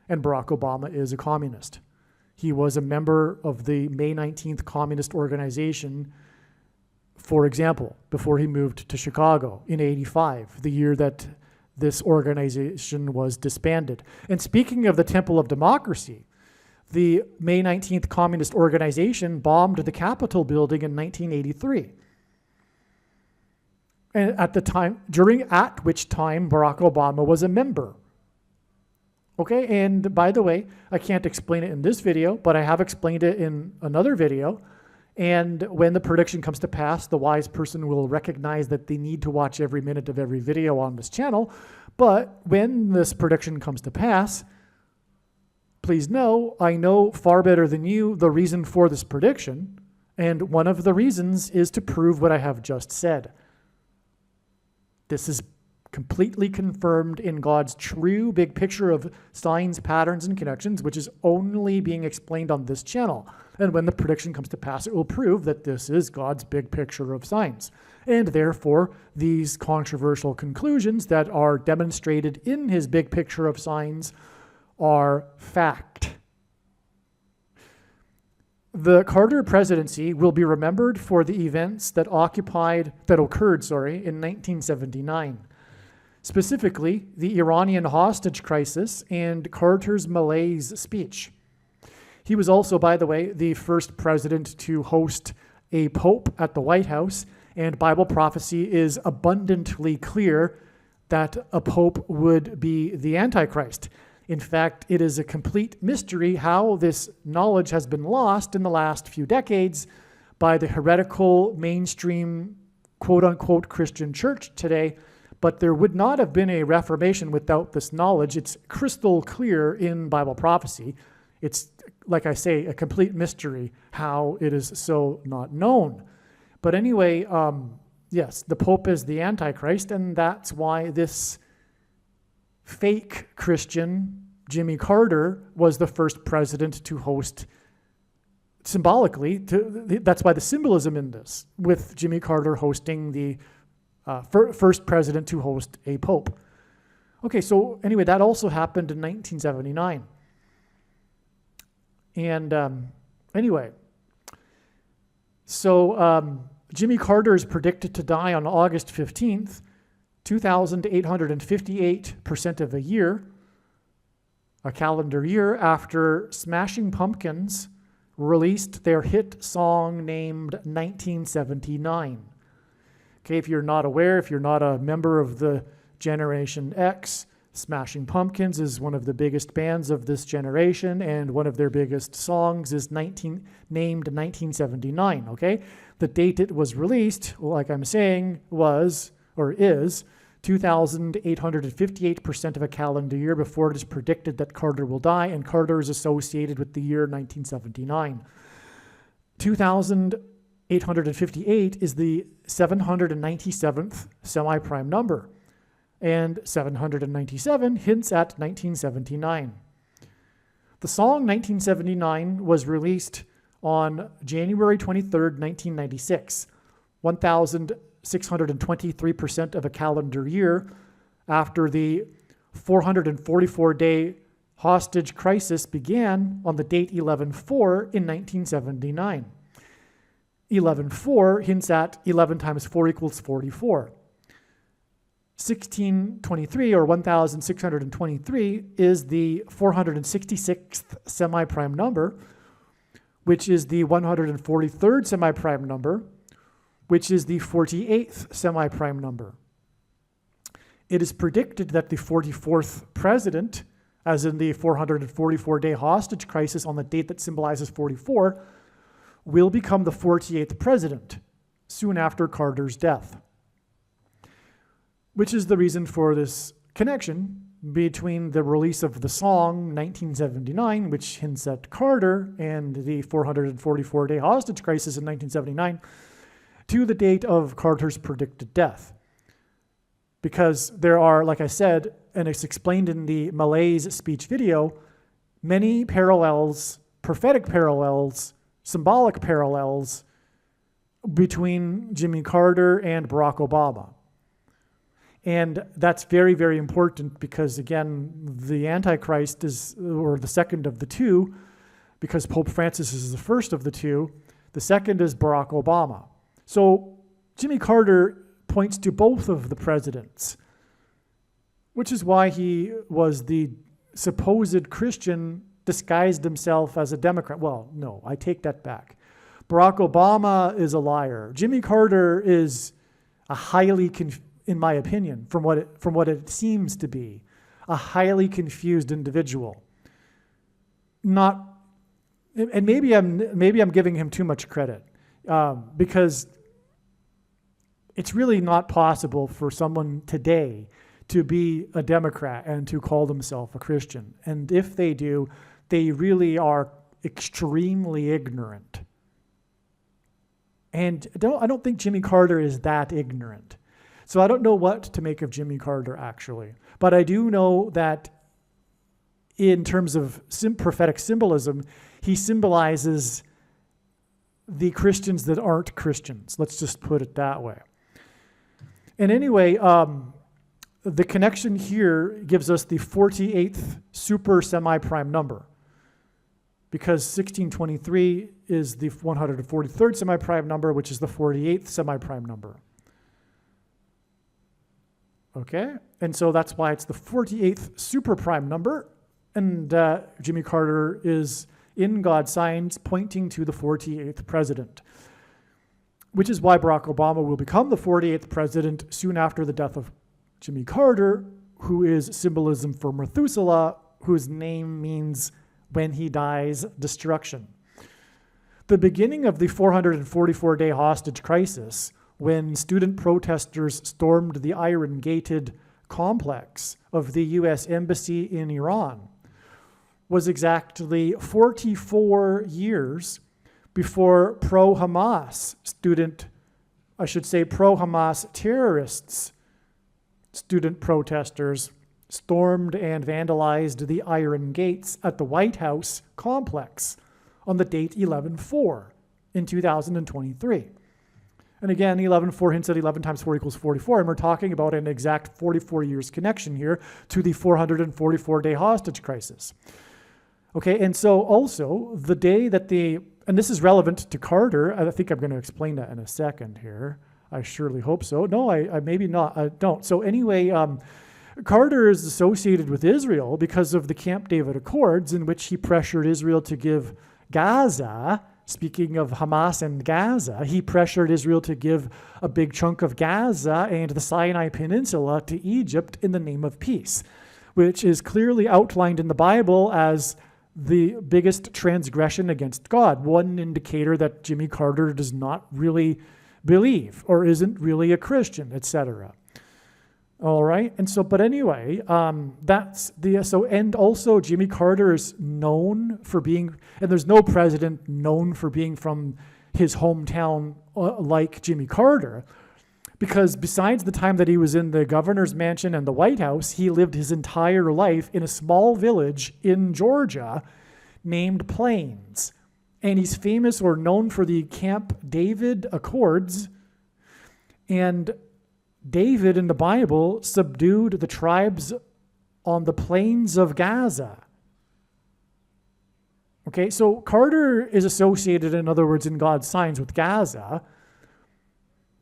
[SPEAKER 1] And Barack Obama is a communist. He was a member of the May 19th Communist Organization, for example, before he moved to Chicago in '85, the year that this organization was disbanded. And speaking of the Temple of Democracy, the May 19th Communist Organization bombed the Capitol building in 1983. And at which time Barack Obama was a member. Okay, and by the way, I can't explain it in this video, but I have explained it in another video. And when the prediction comes to pass, the wise person will recognize that they need to watch every minute of every video on this channel. But when this prediction comes to pass, please know, I know far better than you the reason for this prediction. And one of the reasons is to prove what I have just said. This is completely confirmed in God's true big picture of signs, patterns, and connections, which is only being explained on this channel. And when the prediction comes to pass, it will prove that this is God's big picture of signs. And therefore, these controversial conclusions that are demonstrated in his big picture of signs are fact. The Carter presidency will be remembered for the events that occurred in 1979. Specifically, the Iranian hostage crisis and Carter's malaise speech. He was also, by the way, the first president to host a pope at the White House, and Bible prophecy is abundantly clear that a pope would be the Antichrist. In fact, it is a complete mystery how this knowledge has been lost in the last few decades by the heretical mainstream quote-unquote Christian church today. But there would not have been a Reformation without this knowledge. It's crystal clear in Bible prophecy. It's, like I say, a complete mystery how it is so not known. But anyway, yes, the Pope is the Antichrist, and that's why this fake Christian, Jimmy Carter, was the first president to host symbolically. That's why the symbolism in this, with Jimmy Carter hosting the first president to host a pope. Okay, so anyway, that also happened in 1979. And anyway, so Jimmy Carter is predicted to die on August 15th, 2,858% of a year, a calendar year, after Smashing Pumpkins released their hit song named 1979. Okay, if you're not aware, if you're not a member of the Generation X, Smashing Pumpkins is one of the biggest bands of this generation, and one of their biggest songs is named 1979, okay? The date it was released, like I'm saying, is 2,858% of a calendar year before it is predicted that Carter will die, and Carter is associated with the year 1979. 2,858 is the 797th semi-prime number, and 797 hints at 1979. The song 1979 was released on January 23rd, 1996, 1,623% of a calendar year after the 444-day hostage crisis began on the date 11/4 in 1979. 11/4 hints at 11 times 4 equals 44. 1623, or 1,623, is the 466th semi-prime number, which is the 143rd semi-prime number, which is the 48th semi-prime number. It is predicted that the 44th president, as in the 444-day hostage crisis on the date that symbolizes 44, will become the 48th president soon after Carter's death, which is the reason for this connection between the release of the song 1979, which hints at Carter, and the 444-day hostage crisis in 1979 to the date of Carter's predicted death. Because there are, like I said, and it's explained in the Malaise speech video, many parallels, prophetic parallels, symbolic parallels between Jimmy Carter and Barack Obama. And that's very, very important because, again, the Antichrist is, or the second of the two, because Pope Francis is the first of the two. The second is Barack Obama. So Jimmy Carter points to both of the presidents, which is why he was the supposed Christian disguised himself as a Democrat. Well, no, I take that back. Barack Obama is a liar. Jimmy Carter is a highly in my opinion, from what it seems to be, a highly confused individual. And maybe I'm giving him too much credit, because it's really not possible for someone today to be a Democrat and to call themselves a Christian. And if they do, they really are extremely ignorant. And I don't think Jimmy Carter is that ignorant. So I don't know what to make of Jimmy Carter, actually. But I do know that in terms of prophetic symbolism, he symbolizes the Christians that aren't Christians. Let's just put it that way. And anyway, the connection here gives us the 48th super semi-prime number, because 1623 is the 143rd semi-prime number, which is the 48th semi-prime number. Okay, and so that's why it's the 48th super prime number, and Jimmy Carter is in God's signs pointing to the 48th president, which is why Barack Obama will become the 48th president soon after the death of Jimmy Carter, who is symbolism for Methuselah, whose name means when he dies, destruction. The beginning of the 444-day hostage crisis, when student protesters stormed the iron-gated complex of the U.S. Embassy in Iran, was exactly 44 years before pro-Hamas terrorists, student protesters, stormed and vandalized the iron gates at the White House complex on the date 11/4 in 2023. And again, 11/4 hints at 11 times 4 equals 44, and we're talking about an exact 44 years connection here to the 444-day hostage crisis. Okay, and so also the day that and this is relevant to Carter. I think I'm going to explain that in a second here. I surely hope so. No, I maybe not. I don't. So anyway, Carter is associated with Israel because of the Camp David Accords, in which he pressured Israel to give Gaza. Speaking of Hamas and Gaza, he pressured Israel to give a big chunk of Gaza and the Sinai Peninsula to Egypt in the name of peace, which is clearly outlined in the Bible as the biggest transgression against God, one indicator that Jimmy Carter does not really believe or isn't really a Christian, etc. All right, and so, but anyway, and also Jimmy Carter is known for being, and there's no president known for being from his hometown like Jimmy Carter, because besides the time that he was in the governor's mansion and the White House, he lived his entire life in a small village in Georgia named Plains, and he's famous or known for the Camp David Accords, and David in the Bible subdued the tribes on the plains of Gaza. Okay, so Carter is associated, in other words, in God's signs with Gaza.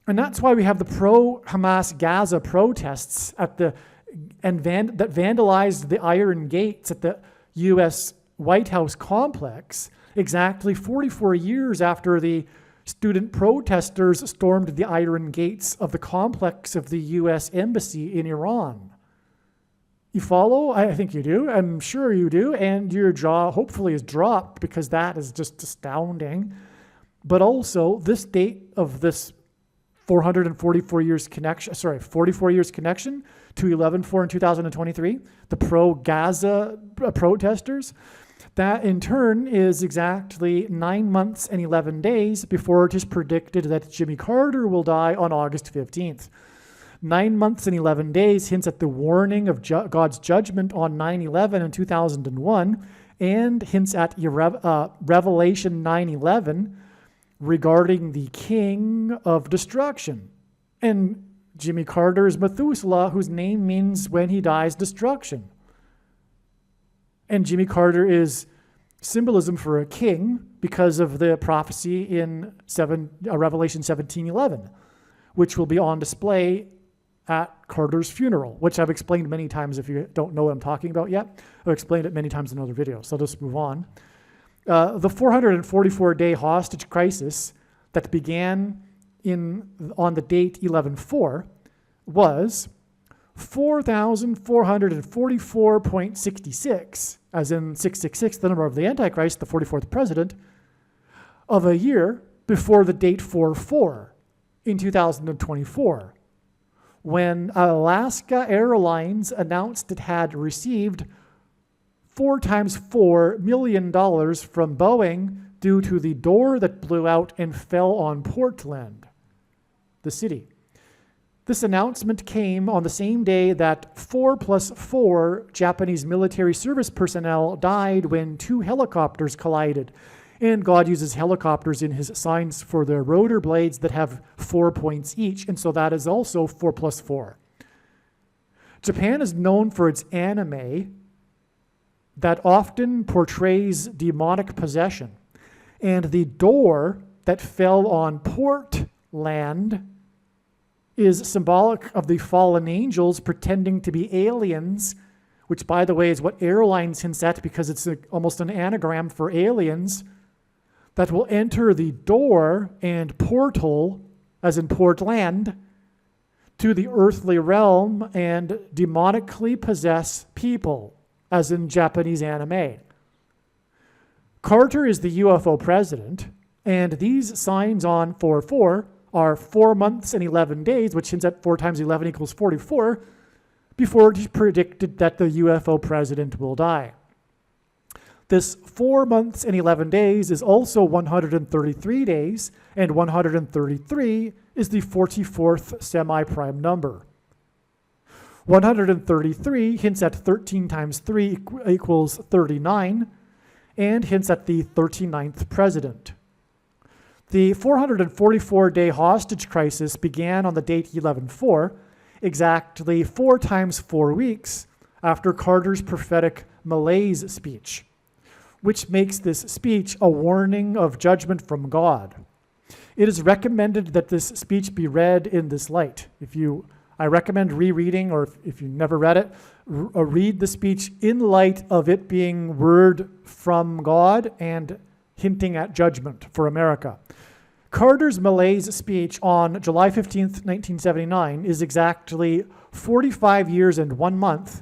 [SPEAKER 1] And that's why we have the pro-Hamas Gaza protests that vandalized the iron gates at the U.S. White House complex. exactly 44 years after the student protesters stormed the iron gates of the complex of the U.S. Embassy in Iran. You follow? I think you do. I'm sure you do. And your jaw hopefully is dropped because that is just astounding. But also, this date of this 44 years connection to 11/4 in 2023, the pro-Gaza protesters, that in turn is exactly 9 months and 11 days before it is predicted that Jimmy Carter will die on August 15th. 9 months and 11 days hints at the warning of God's judgment on 9/11 in 2001 and hints at Revelation 9/11 regarding the king of destruction. And Jimmy Carter is Methuselah, whose name means when he dies, destruction. And Jimmy Carter is symbolism for a king because of the prophecy in Revelation 17:11, which will be on display at Carter's funeral, which I've explained many times. If you don't know what I'm talking about yet, I've explained it many times in other videos, so I'll just move on. The 444-day hostage crisis that began on the date 11/4 was 4,444.66, as in 666, the number of the Antichrist, the 44th president, of a year before the date 4/4 in 2024, when Alaska Airlines announced it had received $4 million from Boeing due to the door that blew out and fell on Portland, the city. This announcement came on the same day that 4+4 Japanese military service personnel died when 2 helicopters collided. And God uses helicopters in his signs for their rotor blades that have 4 points each, and so that is also 4+4. Japan is known for its anime that often portrays demonic possession. And the door that fell on Portland is symbolic of the fallen angels pretending to be aliens, which, by the way, is what airlines hints at because it's almost an anagram for aliens, that will enter the door and portal, as in Portland, to the earthly realm and demonically possess people, as in Japanese anime. Carter is the UFO president, and these signs on 4/4 are 4 months and 11 days, which hints at 4 times 11 equals 44, before it is predicted that the UFO president will die. This 4 months and 11 days is also 133 days, and 133 is the 44th semi-prime number. 133 hints at 13 times 3 equals 39, and hints at the 39th president. The 444-day hostage crisis began on the date 11/4, exactly 4 times 4 weeks after Carter's prophetic malaise speech, which makes this speech a warning of judgment from God. It is recommended that this speech be read in this light. I recommend rereading, or if you never read it, read the speech in light of it being word from God and hinting at judgment for America. Carter's malaise speech on July 15th, 1979 is exactly 45 years and 1 month,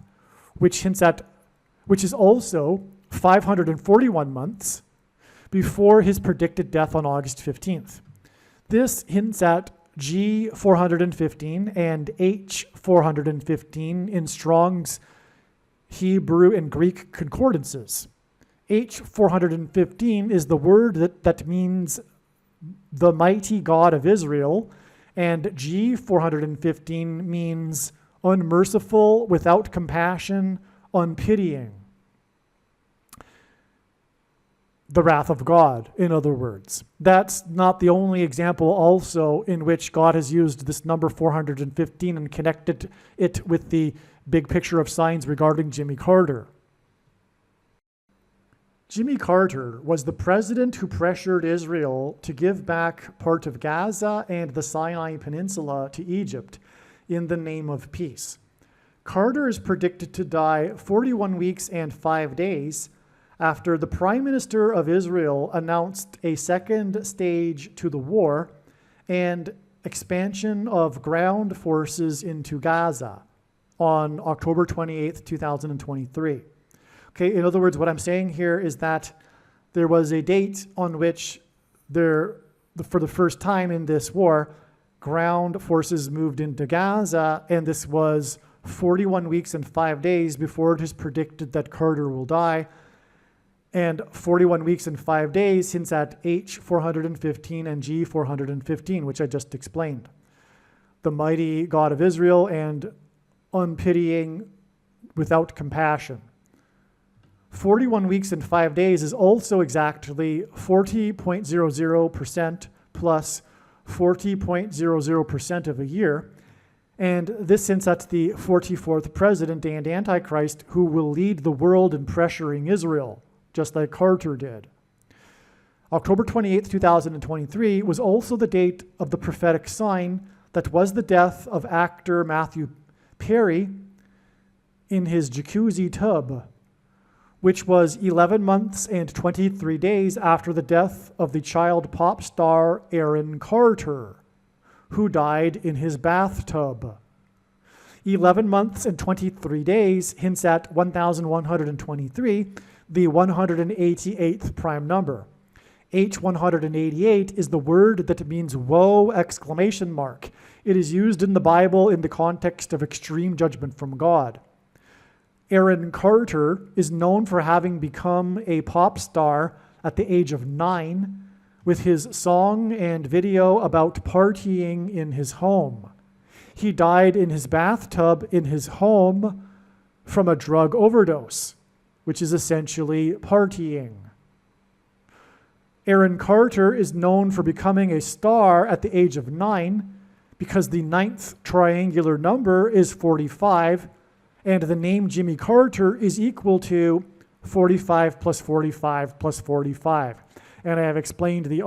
[SPEAKER 1] which is also 541 months before his predicted death on August 15th. This hints at G415 and H415 in Strong's Hebrew and Greek concordances. H415 is the word that means the mighty God of Israel, and G415 means unmerciful, without compassion, unpitying. The wrath of God, in other words. That's not the only example also in which God has used this number 415 and connected it with the big picture of signs regarding Jimmy Carter. Jimmy Carter was the president who pressured Israel to give back part of Gaza and the Sinai Peninsula to Egypt in the name of peace. Carter is predicted to die 41 weeks and 5 days after the Prime Minister of Israel announced a second stage to the war and expansion of ground forces into Gaza on October 28th, 2023. Okay, in other words, what I'm saying here is that there was a date on which for the first time in this war, ground forces moved into Gaza, and this was 41 weeks and 5 days before it is predicted that Carter will die, and 41 weeks and 5 days hints at H415 and G415, which I just explained. The mighty God of Israel and unpitying without compassion. 41 weeks and 5 days is also exactly 40.00% plus 40.00% of a year. And this hints at the 44th president and Antichrist who will lead the world in pressuring Israel, just like Carter did. October 28th, 2023 was also the date of the prophetic sign that was the death of actor Matthew Perry in his jacuzzi tub, which was 11 months and 23 days after the death of the child pop star Aaron Carter, who died in his bathtub. 11 months and 23 days hints at 1,123, the 188th prime number. H188 is the word that means woe! Exclamation mark. It is used in the Bible in the context of extreme judgment from God. Aaron Carter is known for having become a pop star at the age of 9 with his song and video about partying in his home. He died in his bathtub in his home from a drug overdose, which is essentially partying. Aaron Carter is known for becoming a star at the age of 9 because the 9th triangular number is 45, and the name Jimmy Carter is equal to 45 plus 45 plus 45. And I have explained the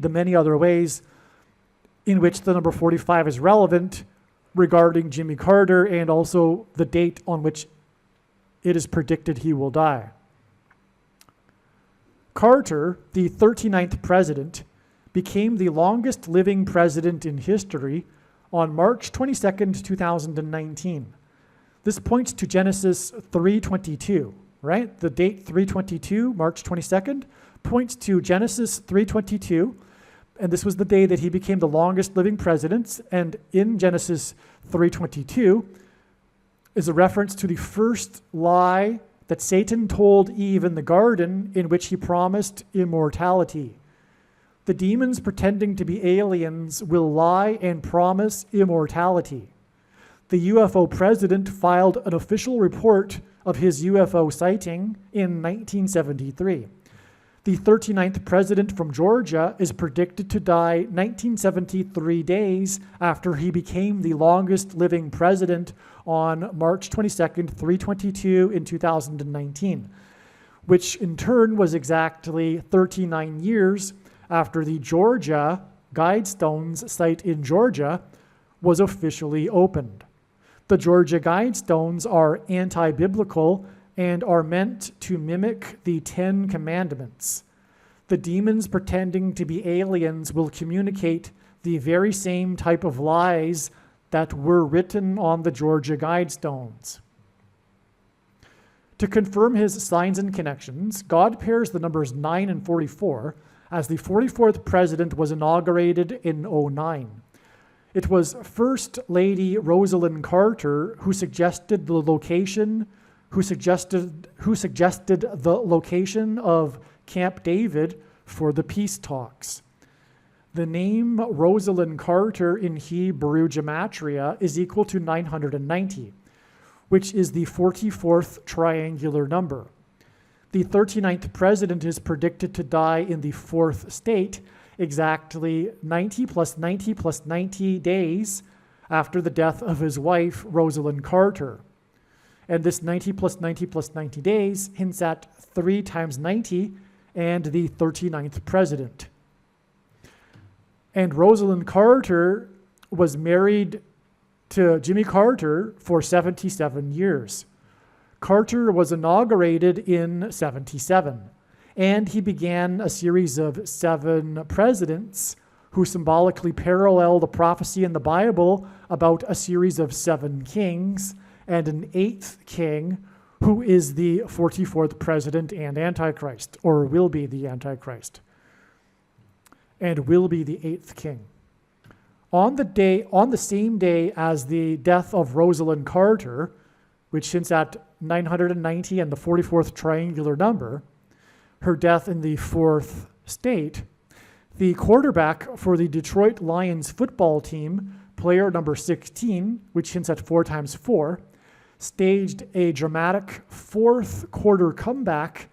[SPEAKER 1] many other ways in which the number 45 is relevant regarding Jimmy Carter and also the date on which it is predicted he will die. Carter, the 39th president, became the longest living president in history on March 22nd, 2019. This points to Genesis 3:22, right? The date 3:22, March 22nd, points to Genesis 3:22, and this was the day that he became the longest living president. And in Genesis 3:22 is a reference to the first lie that Satan told Eve in the garden, in which he promised immortality. The demons pretending to be aliens will lie and promise immortality. The UFO president filed an official report of his UFO sighting in 1973. The 39th president from Georgia is predicted to die 1973 days after he became the longest living president on March 22nd, 322 in 2019, which in turn was exactly 39 years after the Georgia Guidestones site in Georgia was officially opened. The Georgia Guidestones are anti-biblical and are meant to mimic the 10 Commandments. The demons pretending to be aliens will communicate the very same type of lies that were written on the Georgia Guidestones. To confirm his signs and connections, God pairs the numbers 9 and 44 as the 44th president was inaugurated in 2009. It was First Lady Rosalind Carter who suggested the location of Camp David for the peace talks. The name Rosalind Carter in Hebrew gematria is equal to 990, which is the 44th triangular number. The 39th president is predicted to die in the 4th state, exactly 90 plus 90 plus 90 days after the death of his wife, Rosalind Carter. And this 90 plus 90 plus 90 days hints at 3 times 90 and the 39th president. And Rosalind Carter was married to Jimmy Carter for 77 years. Carter was inaugurated in 77, and he began a series of 7 presidents who symbolically parallel the prophecy in the Bible about a series of 7 kings and an 8th king who is the 44th president and Antichrist, or will be the Antichrist, and will be the 8th king. On the same day as the death of Rosalind Carter, which hints at 990 and the 44th triangular number, her death in the 4th state, the quarterback for the Detroit Lions football team, player number 16, which hints at 4 times 4, staged a dramatic 4th quarter comeback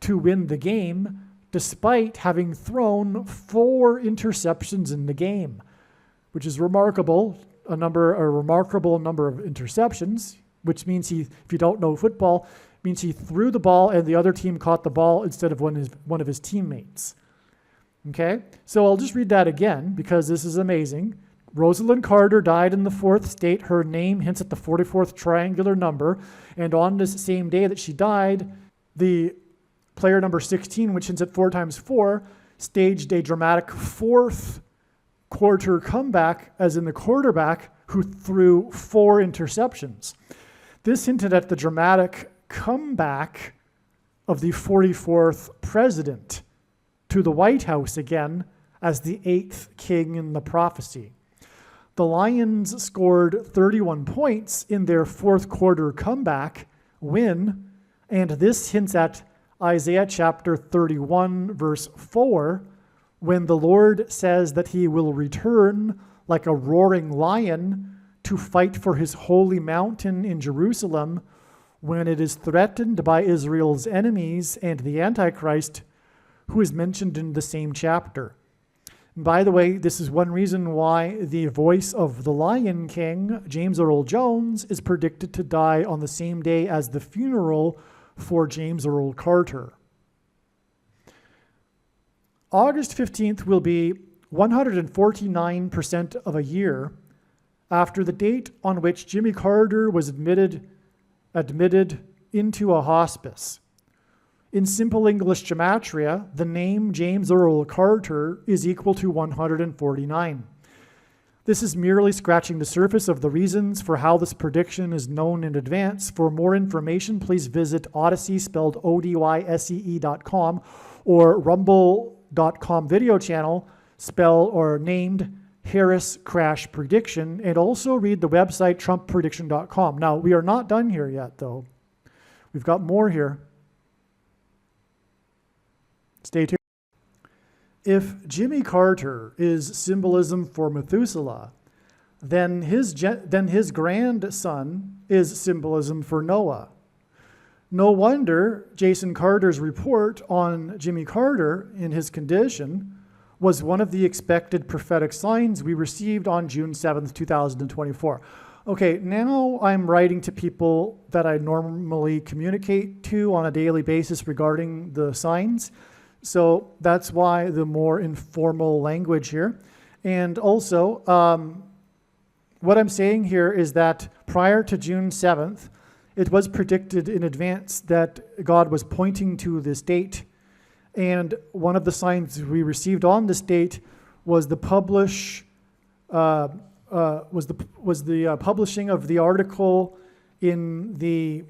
[SPEAKER 1] to win the game, despite having thrown 4 interceptions in the game, which is remarkable, a remarkable number of interceptions, which means if you don't know football, means he threw the ball and the other team caught the ball instead of one of his teammates. Okay, so I'll just read that again because this is amazing. Rosalind Carter died in the 4th state. Her name hints at the 44th triangular number. And on this same day that she died, the player number 16, which hints at 4 times 4, staged a dramatic 4th quarter comeback, as in the quarterback who threw 4 interceptions. This hinted at the dramatic comeback of the 44th president to the White House again as the 8th king in the prophecy. The Lions scored 31 points in their 4th quarter comeback win, and this hints at Isaiah chapter 31, verse 4, when the Lord says that he will return like a roaring lion to fight for his holy mountain in Jerusalem when it is threatened by Israel's enemies and the Antichrist, who is mentioned in the same chapter. By the way, this is one reason why the voice of the Lion King, James Earl Jones, is predicted to die on the same day as the funeral for James Earl Carter. August 15th will be 149% of a year after the date on which Jimmy Carter was admitted into a hospice. In simple English gematria, the name James Earl Carter is equal to 149. This is merely scratching the surface of the reasons for how this prediction is known in advance. For more information, please visit Odyssey, spelled ODYSEE.com, or Rumble.com video channel, named Harris Crash Prediction, and also read the website TrumpPrediction.com. Now, we are not done here yet, though. We've got more here. Stay tuned. If Jimmy Carter is symbolism for Methuselah, then his grandson is symbolism for Noah. No wonder Jason Carter's report on Jimmy Carter in his condition was one of the expected prophetic signs we received on June 7th, 2024. Okay, now I'm writing to people that I normally communicate to on a daily basis regarding the signs. So that's why the more informal language here. And also, what I'm saying here is that prior to June 7th, it was predicted in advance that God was pointing to this date. And one of the signs we received on this date was the publishing of the article in the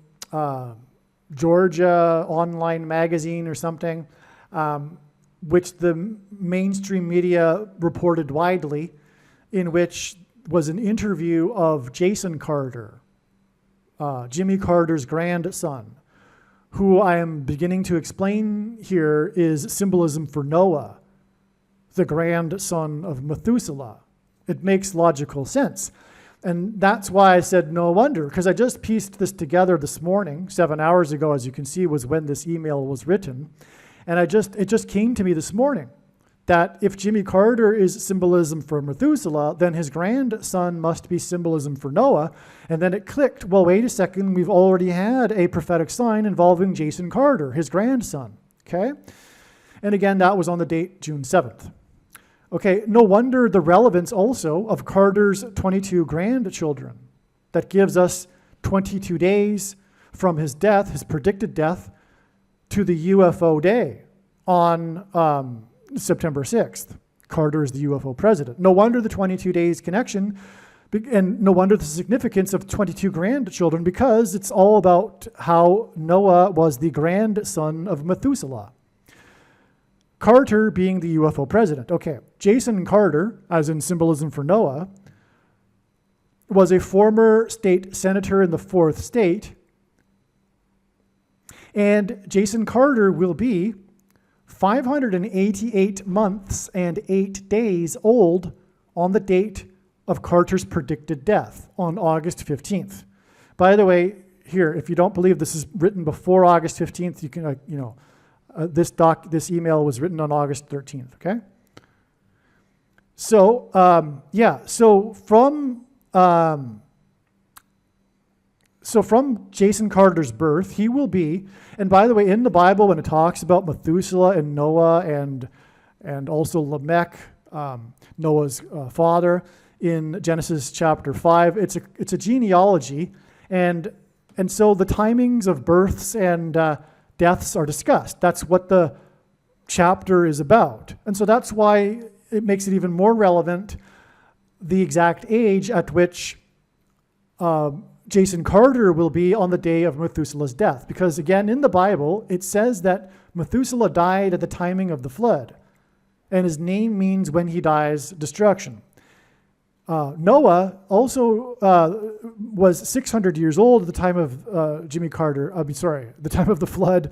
[SPEAKER 1] Georgia online magazine or something, which the mainstream media reported widely, in which was an interview of Jason Carter, Jimmy Carter's grandson, who I am beginning to explain here is symbolism for Noah, the grandson of Methuselah. It makes logical sense. And that's why I said no wonder, because I just pieced this together this morning. 7 hours ago, as you can see, was when this email was written. And it just came to me this morning that if Jimmy Carter is symbolism for Methuselah, then his grandson must be symbolism for Noah. And then it clicked, well, wait a second, we've already had a prophetic sign involving Jason Carter, his grandson, okay? And again, that was on the date June 7th. Okay, no wonder the relevance also of Carter's 22 grandchildren. That gives us 22 days from his death, his predicted death, to the UFO day on September 6th. Carter is the UFO president. No wonder the 22 days connection, and no wonder the significance of 22 grandchildren, because it's all about how Noah was the grandson of Methuselah. Carter being the UFO president. Okay, Jason Carter, as in symbolism for Noah, was a former state senator in the 4th state, and Jason Carter will be 588 months and 8 days old on the date of Carter's predicted death on August 15th. By the way, here, if you don't believe this is written before August 15th, you can, this email was written on August 13th, okay? So, from Jason Carter's birth, he will be, and by the way, in the Bible, when it talks about Methuselah and Noah and also Lamech, Noah's father, in Genesis chapter 5, it's a genealogy, and so the timings of births and deaths are discussed. That's what the chapter is about, and so that's why it makes it even more relevant, the exact age at which Jason Carter will be on the day of Methuselah's death. Because again, in the Bible, it says that Methuselah died at the timing of the flood, and his name means when he dies, destruction. Noah also was 600 years old at the time of the time of the flood.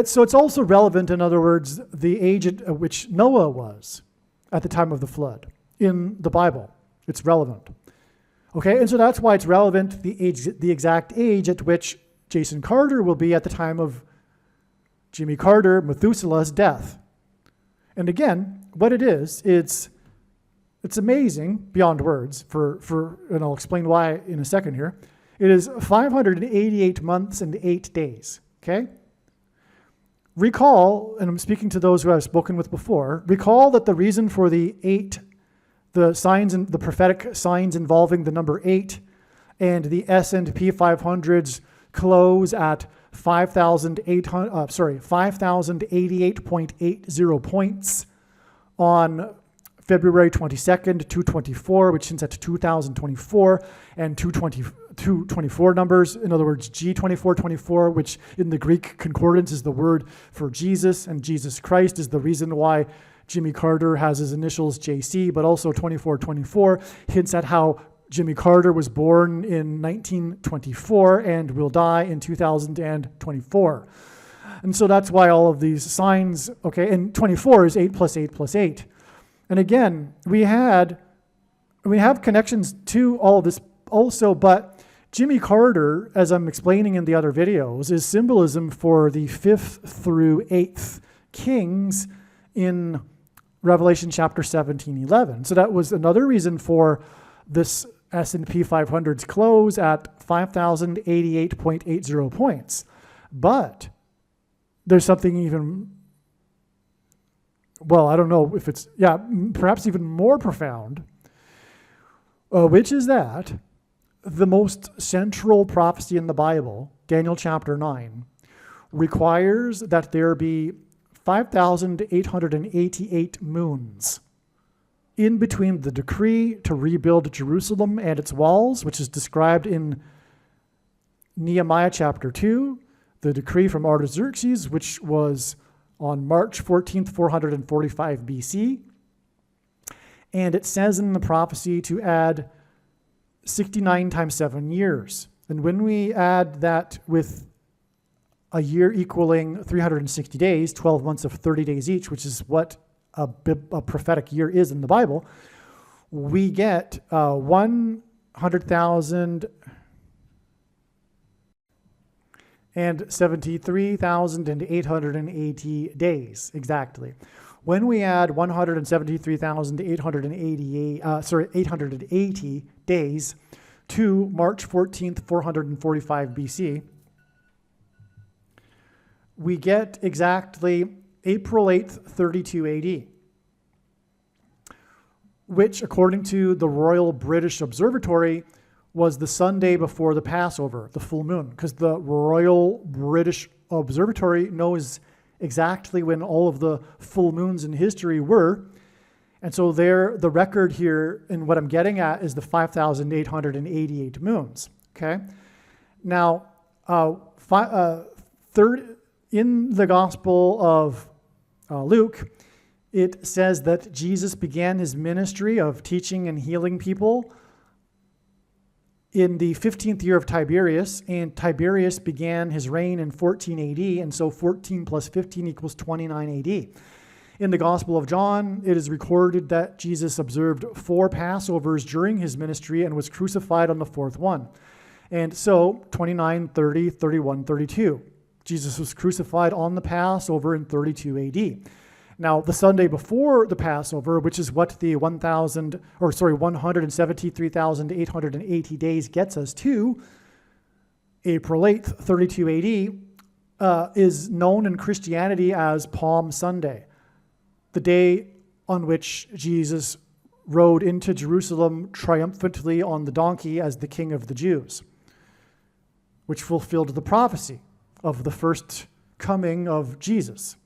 [SPEAKER 1] So it's also relevant, in other words, the age at which Noah was at the time of the flood in the Bible. It's relevant. Okay, and so that's why it's relevant, the exact age at which Jason Carter will be at the time of Jimmy Carter, Methuselah's death. And again, what it is, it's amazing beyond words, and I'll explain why in a second here. It is 588 months and 8 days, okay? Recall, and I'm speaking to those who I've spoken with before, recall that the reason for the signs and the prophetic signs involving the number 8 and the S&P 500's close at 5,088.80 points on February 22nd, 224, which hints at 2024, and 224 numbers, in other words, G2424, which in the Greek concordance is the word for Jesus, and Jesus Christ is the reason why Jimmy Carter has his initials JC, but also 2424 hints at how Jimmy Carter was born in 1924 and will die in 2024. And so that's why all of these signs, okay, and 24 is 8 plus 8 plus 8. And again, we have connections to all of this also, but Jimmy Carter, as I'm explaining in the other videos, is symbolism for the 5th through 8th kings in Revelation chapter 17:11. So that was another reason for this S&P 500's close at 5,088.80 points. But there's something even, well, I don't know if it's, perhaps even more profound, which is that the most central prophecy in the Bible, Daniel chapter 9, requires that there be 5,888 moons in between the decree to rebuild Jerusalem and its walls, which is described in Nehemiah chapter 2, the decree from Artaxerxes, which was on March 14th, 445 BC. And it says in the prophecy to add 69 times 7 years. And when we add that with a year equaling 360 days, 12 months of 30 days each, which is what a prophetic year is in the Bible, we get 100,000 and 73,880 days exactly. When we add 880 days to March 14th, 445 BC, we get exactly April 8th, 32 AD, which, according to the Royal British Observatory, was the Sunday before the Passover, the full moon, because the Royal British Observatory knows exactly when all of the full moons in history were. And so the record here, and what I'm getting at, is the 5,888 moons. Okay? Now, in the Gospel of Luke, it says that Jesus began his ministry of teaching and healing people in the 15th year of Tiberius, and Tiberius began his reign in 14 AD, and so 14 plus 15 equals 29 AD. In the Gospel of John, it is recorded that Jesus observed 4 Passovers during his ministry and was crucified on the 4th one. And so 29, 30, 31, 32. Jesus was crucified on the Passover in 32 AD. Now, the Sunday before the Passover, which is what the 173,880 days gets us to, April 8th, 32 AD, is known in Christianity as Palm Sunday, the day on which Jesus rode into Jerusalem triumphantly on the donkey as the King of the Jews, which fulfilled the prophecy of the first coming of Jesus.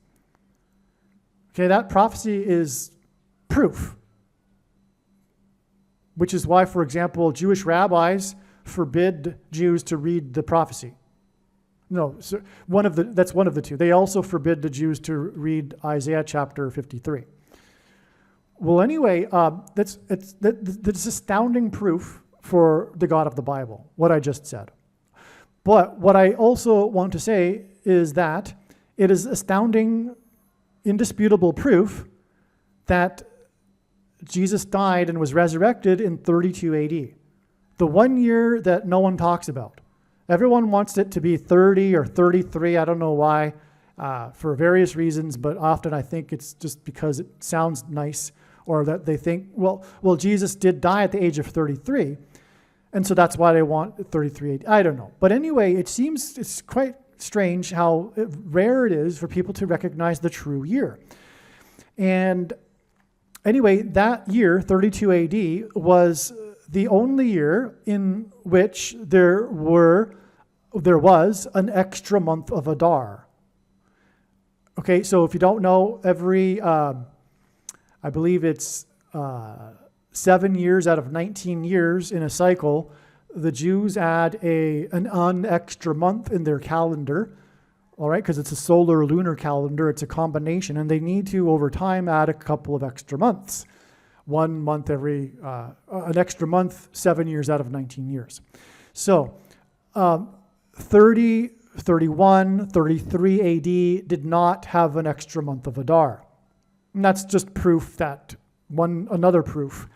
[SPEAKER 1] Okay, that prophecy is proof, which is why, for example, Jewish rabbis forbid Jews to read the prophecy. No, so that's one of the two. They also forbid the Jews to read Isaiah chapter 53. Well, anyway, that's astounding proof for the God of the Bible, what I just said. But what I also want to say is that it is astounding, indisputable proof that Jesus died and was resurrected in 32 AD, the 1 year that no one talks about. Everyone wants it to be 30 or 33. I don't know why, for various reasons, but often I think it's just because it sounds nice, or that they think, well, Jesus did die at the age of 33, and so that's why they want 33 AD. I don't know. But anyway, it's quite strange how rare it is for people to recognize the true year. And anyway, that year, 32 AD, was the only year in which there was an extra month of Adar. Okay, so if you don't know, every, I believe it's 7 years out of 19 years in a cycle, the Jews add an extra month in their calendar, all right, because it's a solar lunar calendar, it's a combination, and they need to, over time, add a couple of extra months. 1 month an extra month, 7 years out of 19 years. So 30, 31, 33 AD did not have an extra month of Adar. And that's just proof that, another proof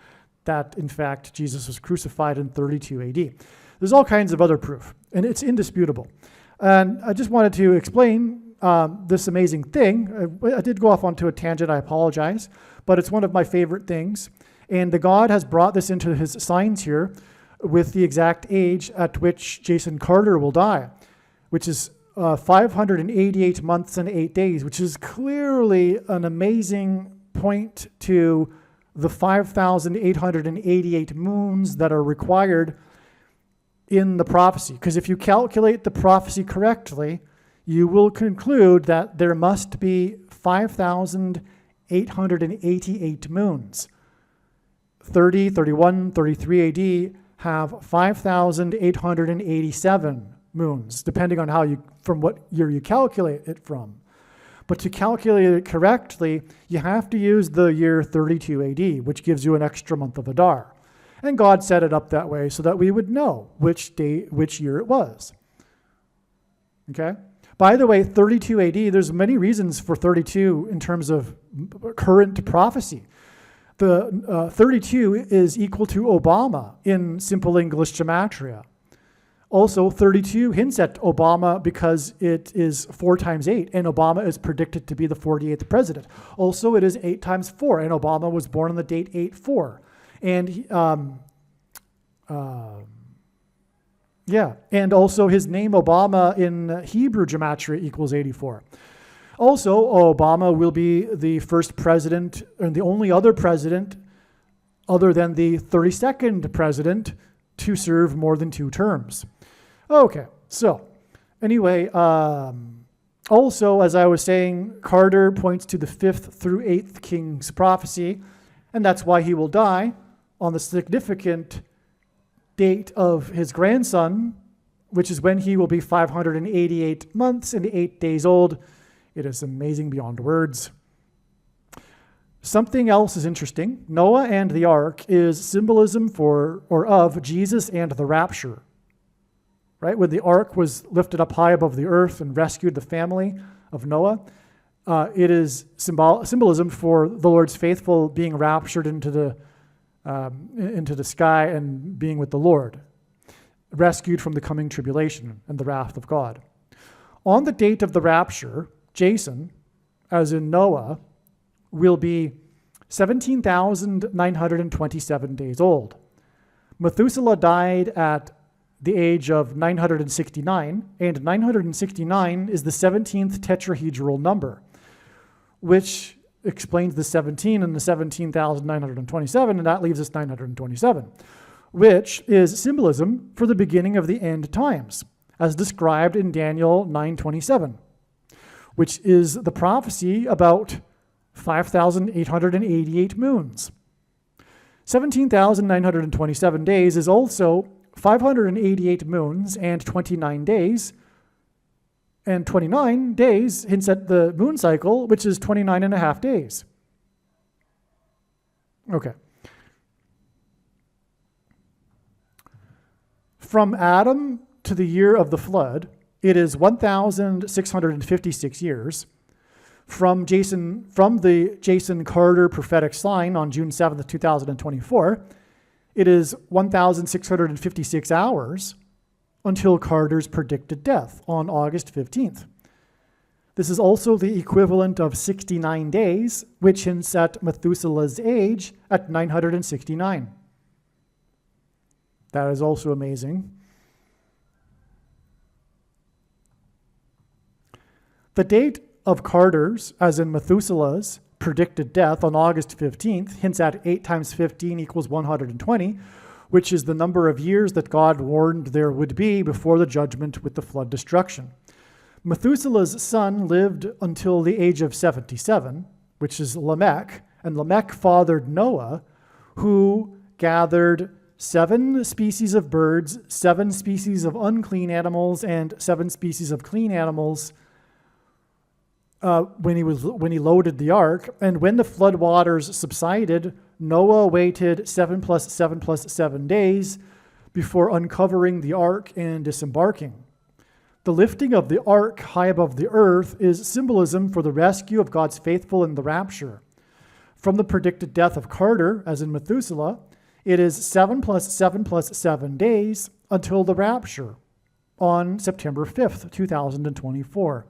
[SPEAKER 1] that, in fact, Jesus was crucified in 32 AD. There's all kinds of other proof, and it's indisputable. And I just wanted to explain this amazing thing. I did go off onto a tangent, I apologize, but it's one of my favorite things. And the God has brought this into his signs here with the exact age at which Jason Carter will die, which is 588 months and 8 days, which is clearly an amazing point to the 5,888 moons that are required in the prophecy. Because if you calculate the prophecy correctly, you will conclude that there must be 5,888 moons. 30, 31, 33 AD have 5,887 moons, depending on from what year you calculate it from. But to calculate it correctly, you have to use the year 32 AD, which gives you an extra month of Adar. And God set it up that way so that we would know which year it was. Okay? By the way, 32 AD, there's many reasons for 32 in terms of current prophecy. The 32 is equal to Obama in simple English gematria. Also, 32 hints at Obama because it is 4 times 8, and Obama is predicted to be the 48th president. Also, it is 8 times 4, and Obama was born on the date 8/4. And and also his name Obama in Hebrew gematria equals 84. Also, Obama will be the first president and the only other president other than the 32nd president to serve more than 2 terms. Okay, so anyway, also, as I was saying, Carter points to the 5th through 8th king's prophecy, and that's why he will die on the significant date of his grandson, which is when he will be 588 months and 8 days old. It is amazing beyond words. Something else is interesting. Noah and the ark is symbolism for or of Jesus and the rapture. Right? When the ark was lifted up high above the earth and rescued the family of Noah, it is symbolism for the Lord's faithful being raptured into the sky and being with the Lord, rescued from the coming tribulation and the wrath of God. On the date of the rapture, Jason, as in Noah, will be 17,927 days old. Methuselah died at the age of 969, and 969 is the 17th tetrahedral number, which explains the 17 and the 17,927, and that leaves us 927, which is symbolism for the beginning of the end times, as described in Daniel 9:27, which is the prophecy about 5,888 moons. 17,927 days is also 588 moons and 29 days, and 29 days hints at the moon cycle, which is 29 and a half days. Okay. From Adam to the year of the flood, it is 1,656 years. From the Jason Carter prophetic sign on June 7th, 2024, it is 1,656 hours until Carter's predicted death on August 15th. This is also the equivalent of 69 days, which hints at Methuselah's age at 969. That is also amazing. The date of Carter's, as in Methuselah's, predicted death on August 15th hints at 8 times 15 equals 120, which is the number of years that God warned there would be before the judgment with the flood destruction. Methuselah's son lived until the age of 77, which is Lamech, and Lamech fathered Noah, who gathered 7 species of birds, 7 species of unclean animals, and 7 species of clean animals when he loaded the ark. And when the flood waters subsided, Noah waited 7 plus 7 plus 7 days before uncovering the ark and disembarking. The lifting of the ark high above the earth is symbolism for the rescue of God's faithful in the rapture. From the predicted death of Carter, as in Methuselah, it is 7 plus 7 plus 7 days until the rapture on September 5th, 2024.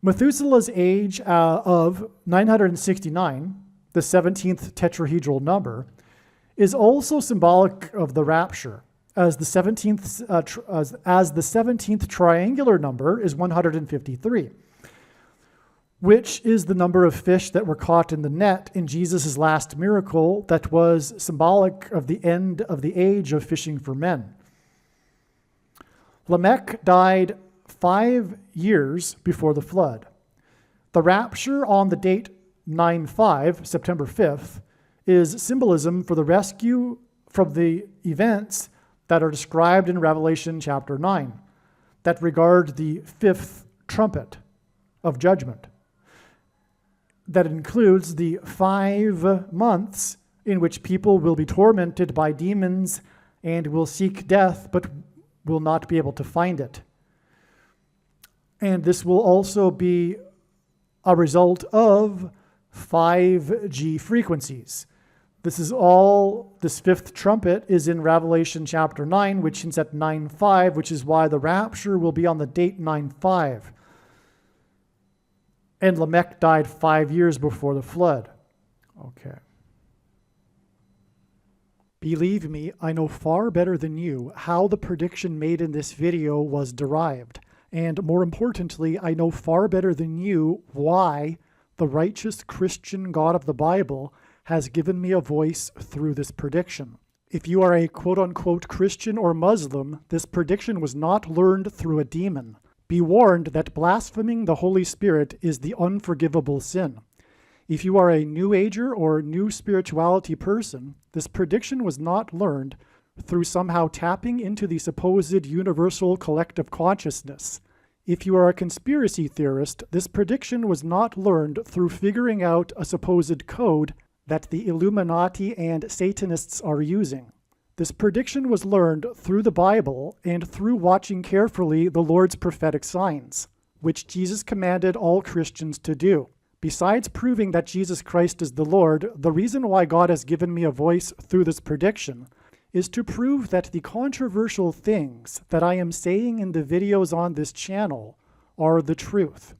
[SPEAKER 1] Methuselah's age of 969, the 17th tetrahedral number, is also symbolic of the rapture, as the 17th triangular number is 153, which is the number of fish that were caught in the net in Jesus' last miracle that was symbolic of the end of the age of fishing for men. Lamech died 5 years before the flood. The rapture on the date 9/5, September 5th, is symbolism for the rescue from the events that are described in Revelation chapter 9 that regard the 5th trumpet of judgment. That includes the 5 months in which people will be tormented by demons and will seek death but will not be able to find it. And this will also be a result of 5G frequencies. This 5th trumpet is in Revelation chapter 9, which hints at 9/5, which is why the rapture will be on the date 9/5. And Lamech died 5 years before the flood. Okay. Believe me, I know far better than you how the prediction made in this video was derived. And more importantly, I know far better than you why the righteous Christian God of the Bible has given me a voice through this prediction. If you are a quote-unquote Christian or Muslim, this prediction was not learned through a demon. Be warned that blaspheming the Holy Spirit is the unforgivable sin. If you are a New Ager or New Spirituality person, this prediction was not learned through somehow tapping into the supposed universal collective consciousness. If you are a conspiracy theorist, this prediction was not learned through figuring out a supposed code that the Illuminati and Satanists are using. This prediction was learned through the Bible and through watching carefully the Lord's prophetic signs, which Jesus commanded all Christians to do. Besides proving that Jesus Christ is the Lord, the reason why God has given me a voice through this prediction is to prove that the controversial things that I am saying in the videos on this channel are the truth.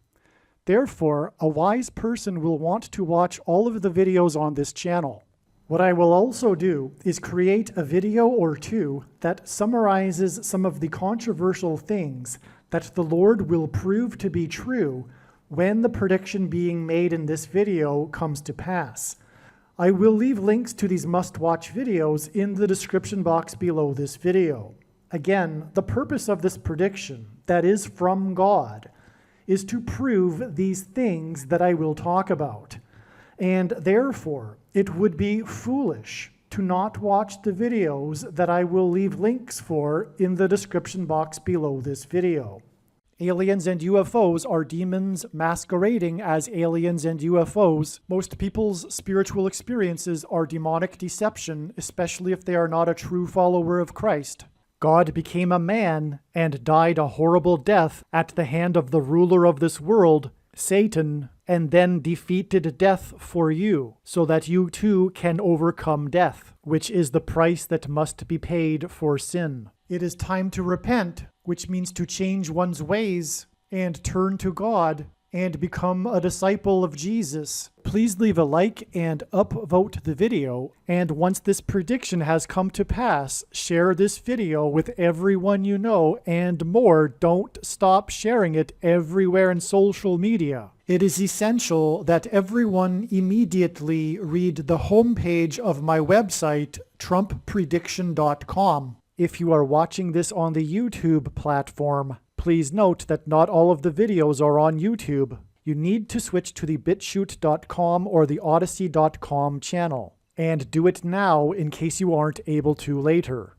[SPEAKER 1] Therefore, a wise person will want to watch all of the videos on this channel. What I will also do is create a video or two that summarizes some of the controversial things that the Lord will prove to be true when the prediction being made in this video comes to pass. I will leave links to these must-watch videos in the description box below this video. Again, the purpose of this prediction, that is from God, is to prove these things that I will talk about. And therefore, it would be foolish to not watch the videos that I will leave links for in the description box below this video. Aliens and UFOs are demons masquerading as aliens and UFOs. Most people's spiritual experiences are demonic deception, especially if they are not a true follower of Christ. God became a man and died a horrible death at the hand of the ruler of this world, Satan, and then defeated death for you, so that you too can overcome death, which is the price that must be paid for sin. It is time to repent, which means to change one's ways and turn to God and become a disciple of Jesus. Please leave a like and upvote the video, and once this prediction has come to pass, share this video with everyone you know, and more, don't stop sharing it everywhere in social media. It is essential that everyone immediately read the homepage of my website, TrumpPrediction.com. If you are watching this on the YouTube platform, please note that not all of the videos are on YouTube. You need to switch to the BitChute.com or the Odyssey.com channel. And do it now in case you aren't able to later.